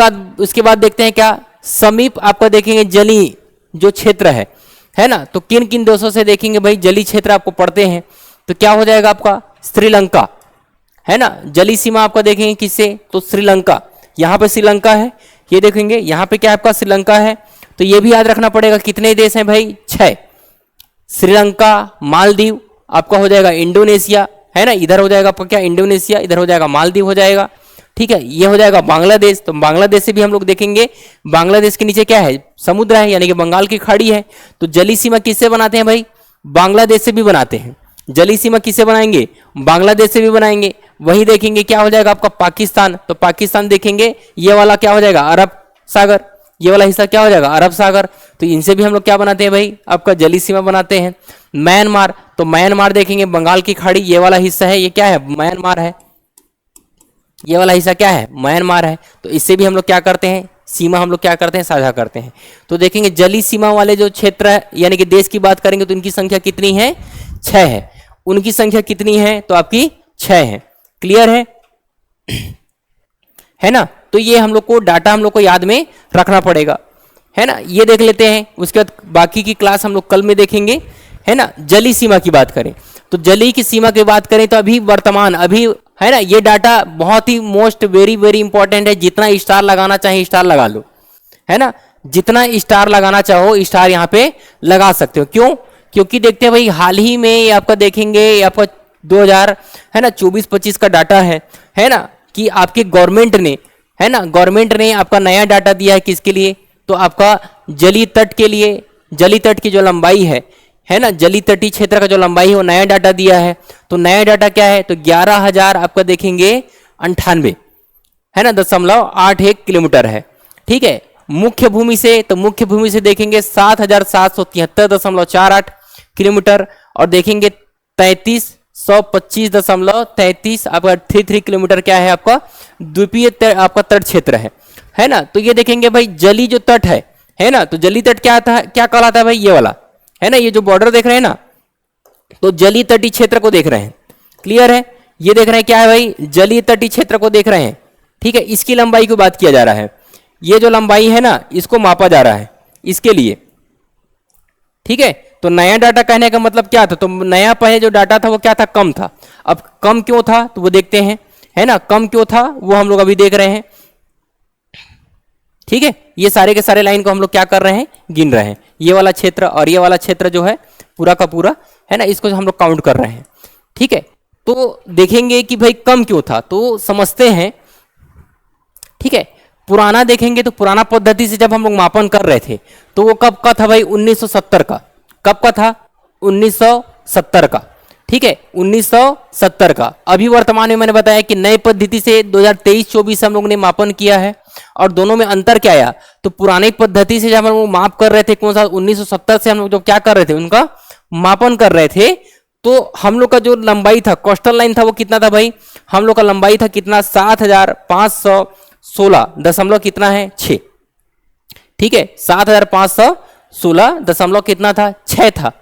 बाद देखते हैं क्या, समीप आपका देखेंगे जली जो क्षेत्र है ना। तो किन किन देशों से देखेंगे भाई जली क्षेत्र आपको पढ़ते हैं, तो क्या हो जाएगा आपका, श्रीलंका, है ना। जली सीमा आपका देखेंगे किससे, तो श्रीलंका। यहां पे श्रीलंका है, ये देखेंगे यहां पे क्या आपका श्रीलंका है। तो ये भी याद रखना पड़ेगा कितने देश हैं भाई, 6। श्रीलंका, मालदीव आपका हो जाएगा इंडोनेशिया, है ना। इधर हो जाएगा आपका क्या, इंडोनेशिया। इधर हो जाएगा मालदीव हो जाएगा, ठीक है। ये हो जाएगा बांग्लादेश। तो बांग्लादेश से भी हम लोग देखेंगे, बांग्लादेश के नीचे क्या है, समुद्र है, यानी कि बंगाल की खाड़ी है। तो जली सीमा किससे बनाते हैं भाई, बांग्लादेश से भी बनाते हैं। जली सीमा किससे बनाएंगे, बांग्लादेश से भी बनाएंगे। वही देखेंगे क्या हो जाएगा आपका पाकिस्तान। तो पाकिस्तान देखेंगे ये वाला क्या हो जाएगा, अरब सागर। ये वाला हिस्सा क्या हो जाएगा, अरब सागर। तो इनसे भी हम लोग क्या बनाते हैं भाई, आपका जली सीमा बनाते हैं। म्यांमार, तो म्यांमार देखेंगे बंगाल की खाड़ी, ये वाला हिस्सा है, ये क्या है, म्यांमार है। ये वाला हिस्सा क्या है, म्यांमार है। तो इससे भी हम लोग क्या करते हैं, सीमा हम लोग क्या करते हैं, साझा करते हैं। तो देखेंगे जलीय सीमा वाले जो क्षेत्र है यानी कि देश की बात करेंगे तो इनकी संख्या कितनी है, 6 है। उनकी संख्या कितनी है, तो आपकी 6 है। क्लियर है ना। तो ये हम लोग को डाटा हम लोग को याद में रखना पड़ेगा, है ना। ये देख लेते हैं, उसके बाद बाकी की क्लास हम लोग कल में देखेंगे, है ना। जलीय सीमा की बात करें तो जलीय की सीमा की बात करें तो अभी वर्तमान अभी, है ना, ये डाटा बहुत ही मोस्ट वेरी वेरी इंपॉर्टेंट है। जितना स्टार लगाना चाहे स्टार लगा लो, है ना। जितना स्टार लगाना चाहो स्टार यहाँ पे लगा सकते हो। क्यों? क्योंकि देखते हैं भाई हाल ही में ये आपका देखेंगे, ये आपका 2000 है ना 24-25 का डाटा है ना, कि आपके गवर्नमेंट ने, है ना, गवर्नमेंट ने आपका नया डाटा दिया है किसके लिए, तो आपका जलीय तट के लिए। जलीय तट की जो लंबाई है ना, जलीय तटीय क्षेत्र का जो लंबाई है वो नया डाटा दिया है। तो नया डाटा क्या है, तो 11,000 आपका देखेंगे 98, है ना, 0.81 किलोमीटर है। ठीक है। मुख्य भूमि से, तो मुख्य भूमि से देखेंगे 7,773.48 किलोमीटर, और देखेंगे 3325.33 आपका 33 किलोमीटर क्या है आपका द्वीपीय आपका तट क्षेत्र है ना। तो ये देखेंगे भाई जलीय जो तट है ना, तो जलीय तट क्या आता है, क्या कहलाता है भाई, ये वाला, है ना, ये जो बॉर्डर देख रहे हैं ना, तो जलीय तटीय क्षेत्र को देख रहे हैं। क्लियर है। ये देख रहे हैं क्या है भाई, जलीय तटीय क्षेत्र को देख रहे हैं। ठीक है। इसकी लंबाई की बात किया जा रहा है, ये जो लंबाई है ना इसको मापा जा रहा है इसके लिए। ठीक है। तो नया डाटा कहने का मतलब क्या था, तो नया पहले जो डाटा था वो क्या था, कम था। अब कम क्यों था तो वो देखते हैं, है ना, कम क्यों था वो हम लोग अभी देख रहे हैं। ठीक है। ये सारे के सारे लाइन को हम लोग क्या कर रहे हैं, गिन रहे हैं। ये वाला क्षेत्र और ये वाला क्षेत्र जो है पूरा का पूरा, है ना, इसको हम लोग काउंट कर रहे हैं। ठीक है। तो देखेंगे कि भाई कम क्यों था, तो समझते हैं। ठीक है। पुराना देखेंगे तो पुराना पद्धति से जब हम लोग मापन कर रहे थे तो वो कब का था भाई, 1970 का। कब का था, 1970 का। ठीक है, 1970 का। अभी वर्तमान में मैंने बताया कि नई पद्धति से 2023-24 हम लोग ने मापन किया है, और दोनों में अंतर क्या आया, तो पुरानी पद्धति से जब हम लोग माप कर रहे थे, कौन सा, 1970 से हम लोग जो क्या कर रहे थे, उनका मापन कर रहे थे, तो हम लोग का जो लंबाई था, कोस्टल लाइन था, वो कितना था भाई, हम लोग का लंबाई था कितना, 7,516 दशमलव कितना है, 6। ठीक है, 7,516 दशमलव कितना था, 6 था।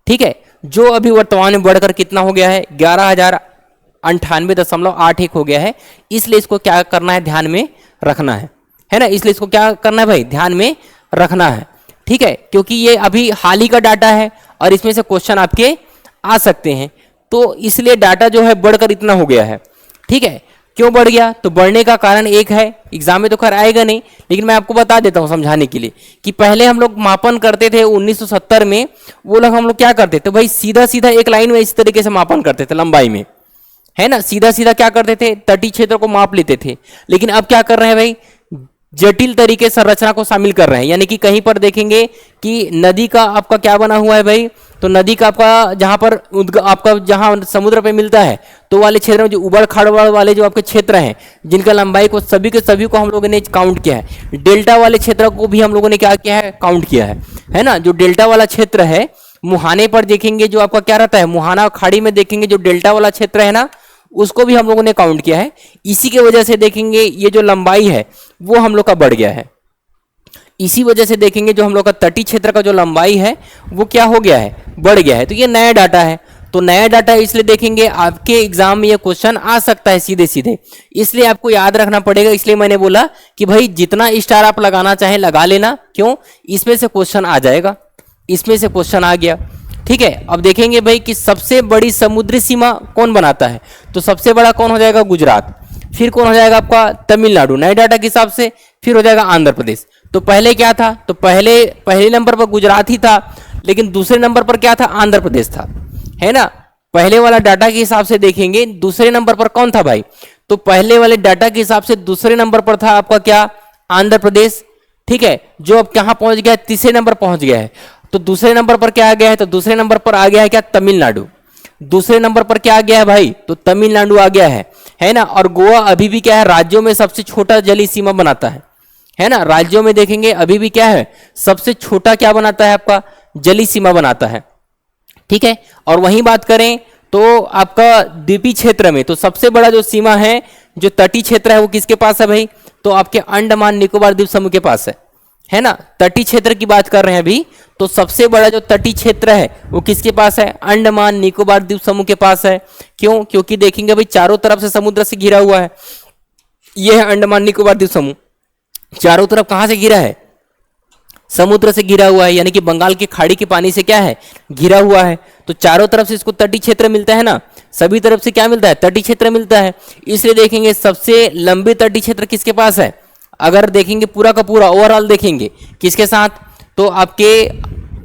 ठीक है, जो अभी वर्तमान में बढ़कर कितना हो गया है, 11,098.81 हो गया है। इसलिए इसको क्या करना है, ध्यान में रखना है ना। इसलिए इसको क्या करना है भाई, ध्यान में रखना है। ठीक है, क्योंकि ये अभी हाल ही का डाटा है और इसमें से क्वेश्चन आपके आ सकते हैं, तो इसलिए डाटा जो है बढ़कर इतना हो गया है। ठीक है, क्यों बढ़ गया, तो बढ़ने का कारण एक है, एग्जाम में तो खैर आएगा नहीं, लेकिन मैं आपको बता देता हूं समझाने के लिए, कि पहले हम लोग मापन करते थे 1970 में, वो लोग हम लोग क्या करते थे भाई, सीधा सीधा एक लाइन में इस तरीके से मापन करते थे लंबाई में, है ना, सीधा सीधा क्या करते थे, तटीय क्षेत्र को माप लेते थे। लेकिन अब क्या कर रहे हैं भाई, जटिल तरीके संरचना को शामिल कर रहे हैं। यानी कि कहीं पर देखेंगे कि नदी का आपका क्या बना हुआ है भाई, तो नदी का आपका जहां पर आपका जहां समुद्र पे मिलता है, तो वाले क्षेत्र में जो उबड़ खाबड़ वाले जो आपके क्षेत्र हैं, जिनका लंबाई को सभी के सभी को हम लोगों ने काउंट किया है। डेल्टा वाले क्षेत्र को भी हम लोगों ने क्या किया है, काउंट किया है ना। जो डेल्टा वाला क्षेत्र है, मुहाने पर देखेंगे जो आपका क्या रहता है, मुहाना खाड़ी में देखेंगे जो डेल्टा वाला क्षेत्र है ना, उसको भी हम लोगों ने काउंट किया है। इसी के वजह से देखेंगे ये जो लंबाई है वो हम लोग का बढ़ गया है। इसी वजह से देखेंगे जो हम लोग का तटीय क्षेत्र का जो लंबाई है वो क्या हो गया है, बढ़ गया है। तो ये नया डाटा है, तो नया डाटा इसलिए देखेंगे आपके एग्जाम में ये क्वेश्चन आ सकता है सीधे सीधे, इसलिए आपको याद रखना पड़ेगा। इसलिए मैंने बोला कि भाई जितना स्टार आप लगाना चाहें लगा लेना, क्यों, इसमें से क्वेश्चन आ जाएगा, इसमें से क्वेश्चन आ गया। ठीक है, अब देखेंगे भाई कि सबसे बड़ी समुद्री सीमा कौन बनाता है, तो सबसे बड़ा कौन हो जाएगा, गुजरात। फिर कौन हो जाएगा आपका, तमिलनाडु नए डाटा के हिसाब से। फिर हो जाएगा आंध्र प्रदेश। तो पहले क्या था, तो पहले नंबर पर गुजरात ही था, लेकिन दूसरे नंबर पर क्या था, आंध्र प्रदेश था, है ना। पहले वाला डाटा के हिसाब से देखेंगे दूसरे नंबर पर कौन था भाई, तो पहले वाले डाटा के हिसाब से दूसरे नंबर पर था आपका क्या, आंध्र प्रदेश। ठीक है, जो अब कहां पहुंच गया, तीसरे नंबर पहुंच गया है। तो दूसरे नंबर पर क्या आ गया है, तो दूसरे नंबर पर आ गया है क्या, तमिलनाडु। दूसरे नंबर पर क्या आ गया है भाई, तो तमिलनाडु आ गया है ना। और गोवा अभी भी क्या है, राज्यों में सबसे छोटा जलीय सीमा बनाता है ना। राज्यों में देखेंगे अभी भी क्या है, सबसे छोटा क्या बनाता है आपका, जलीय सीमा बनाता है। ठीक है, और वहीं बात करें तो आपका द्वीपीय क्षेत्र में तो सबसे बड़ा जो सीमा है, जो तटीय क्षेत्र है वो किसके पास है भाई, तो आपके अंडमान निकोबार द्वीप समूह के पास है ना। तटीय क्षेत्र की बात कर रहे हैं अभी, तो सबसे बड़ा जो तटीय क्षेत्र है वो किसके पास है? अंडमान निकोबार द्वीप समूह के पास है। क्यों? क्योंकि देखेंगे भाई चारों तरफ से समुद्र से घिरा हुआ है। यह है अंडमान निकोबार द्वीप समूह, चारों तरफ कहां से घिरा है? समुद्र से घिरा हुआ है, यानी कि बंगाल की खाड़ी के पानी से क्या है? घिरा हुआ है। तो चारों तरफ से इसको तटीय क्षेत्र मिलता है ना, सभी तरफ से क्या मिलता है? तटीय क्षेत्र मिलता है। इसलिए देखेंगे सबसे लंबे तटीय क्षेत्र किसके पास है? अगर देखेंगे पूरा का पूरा ओवरऑल देखेंगे किसके साथ, तो आपके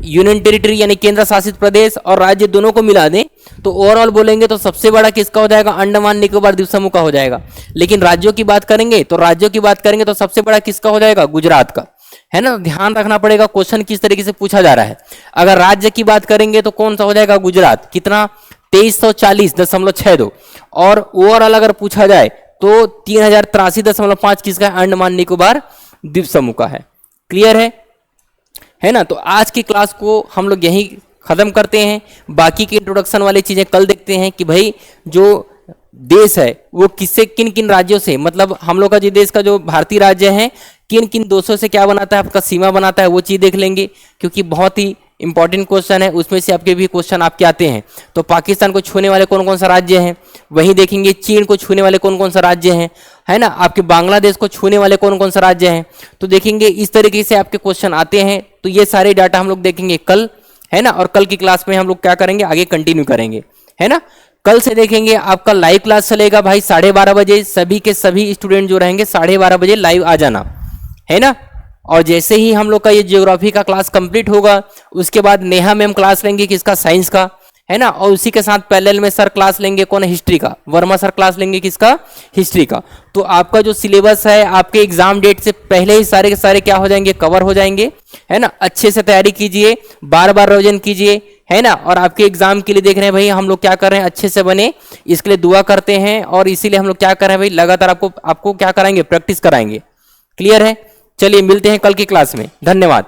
यूनियन टेरिटरी यानी केंद्र शासित प्रदेश और राज्य दोनों को मिला दें तो ओवरऑल बोलेंगे तो सबसे बड़ा किसका हो जाएगा? अंडमान निकोबार द्वीप समूह का हो जाएगा। लेकिन राज्यों की बात करेंगे तो सबसे बड़ा किसका हो जाएगा? गुजरात का, है ना। ध्यान रखना पड़ेगा क्वेश्चन किस तरीके से पूछा जा रहा है। अगर राज्य की बात करेंगे तो कौन सा हो जाएगा? गुजरात। कितना? 2340.62। और ओवरऑल अगर पूछा जाए तो 3083.5 किसका है? अंडमान निकोबार द्वीप समूह का है। क्लियर है ना। तो आज की क्लास को हम लोग यहीं खत्म करते हैं। बाकी की इंट्रोडक्शन वाली चीजें कल देखते हैं कि भाई जो देश है वो किससे किन किन राज्यों से, मतलब हम लोग का जो देश का जो भारतीय राज्य है किन किन देशों से क्या बनाता है, आपका सीमा बनाता है, वो चीज देख लेंगे क्योंकि बहुत ही इंपॉर्टेंट क्वेश्चन है। उसमें से आपके भी क्वेश्चन आपके आते हैं। तो पाकिस्तान को छूने वाले कौन कौन सा राज्य हैं, वहीं देखेंगे चीन को छूने वाले कौन कौन सा राज्य हैं, है ना। आपके बांग्लादेश को छूने वाले कौन कौन सा राज्य हैं। तो देखेंगे इस तरीके से आपके क्वेश्चन आते हैं। तो ये सारे डाटा हम लोग देखेंगे कल, है ना। और कल की क्लास में हम लोग क्या करेंगे, आगे कंटिन्यू करेंगे, है ना। कल से देखेंगे आपका लाइव क्लास चलेगा भाई 12:30 बजे। सभी के सभी स्टूडेंट जो रहेंगे 12:30 बजे लाइव आ जाना, है ना। और जैसे ही हम लोग का ये ज्योग्राफी का क्लास कंप्लीट होगा उसके बाद नेहा मैम क्लास लेंगे किसका? साइंस का, है ना। और उसी के साथ पैरेलल में सर क्लास लेंगे कौन? हिस्ट्री का। वर्मा सर क्लास लेंगे किसका? हिस्ट्री का। तो आपका जो सिलेबस है आपके एग्जाम डेट से पहले ही सारे के सारे क्या हो जाएंगे? कवर हो जाएंगे, है ना। अच्छे से तैयारी कीजिए, बार बार रिवीजन कीजिए, है ना। और आपके एग्जाम के लिए देख रहे हैं भाई हम लोग क्या कर रहे हैं, अच्छे से बने, इसके लिए दुआ करते हैं। और इसीलिए हम लोग क्या कर रहे हैं भाई, लगातार आपको क्या कराएंगे? प्रैक्टिस कराएंगे। क्लियर है। चलिए मिलते हैं कल की क्लास में। धन्यवाद।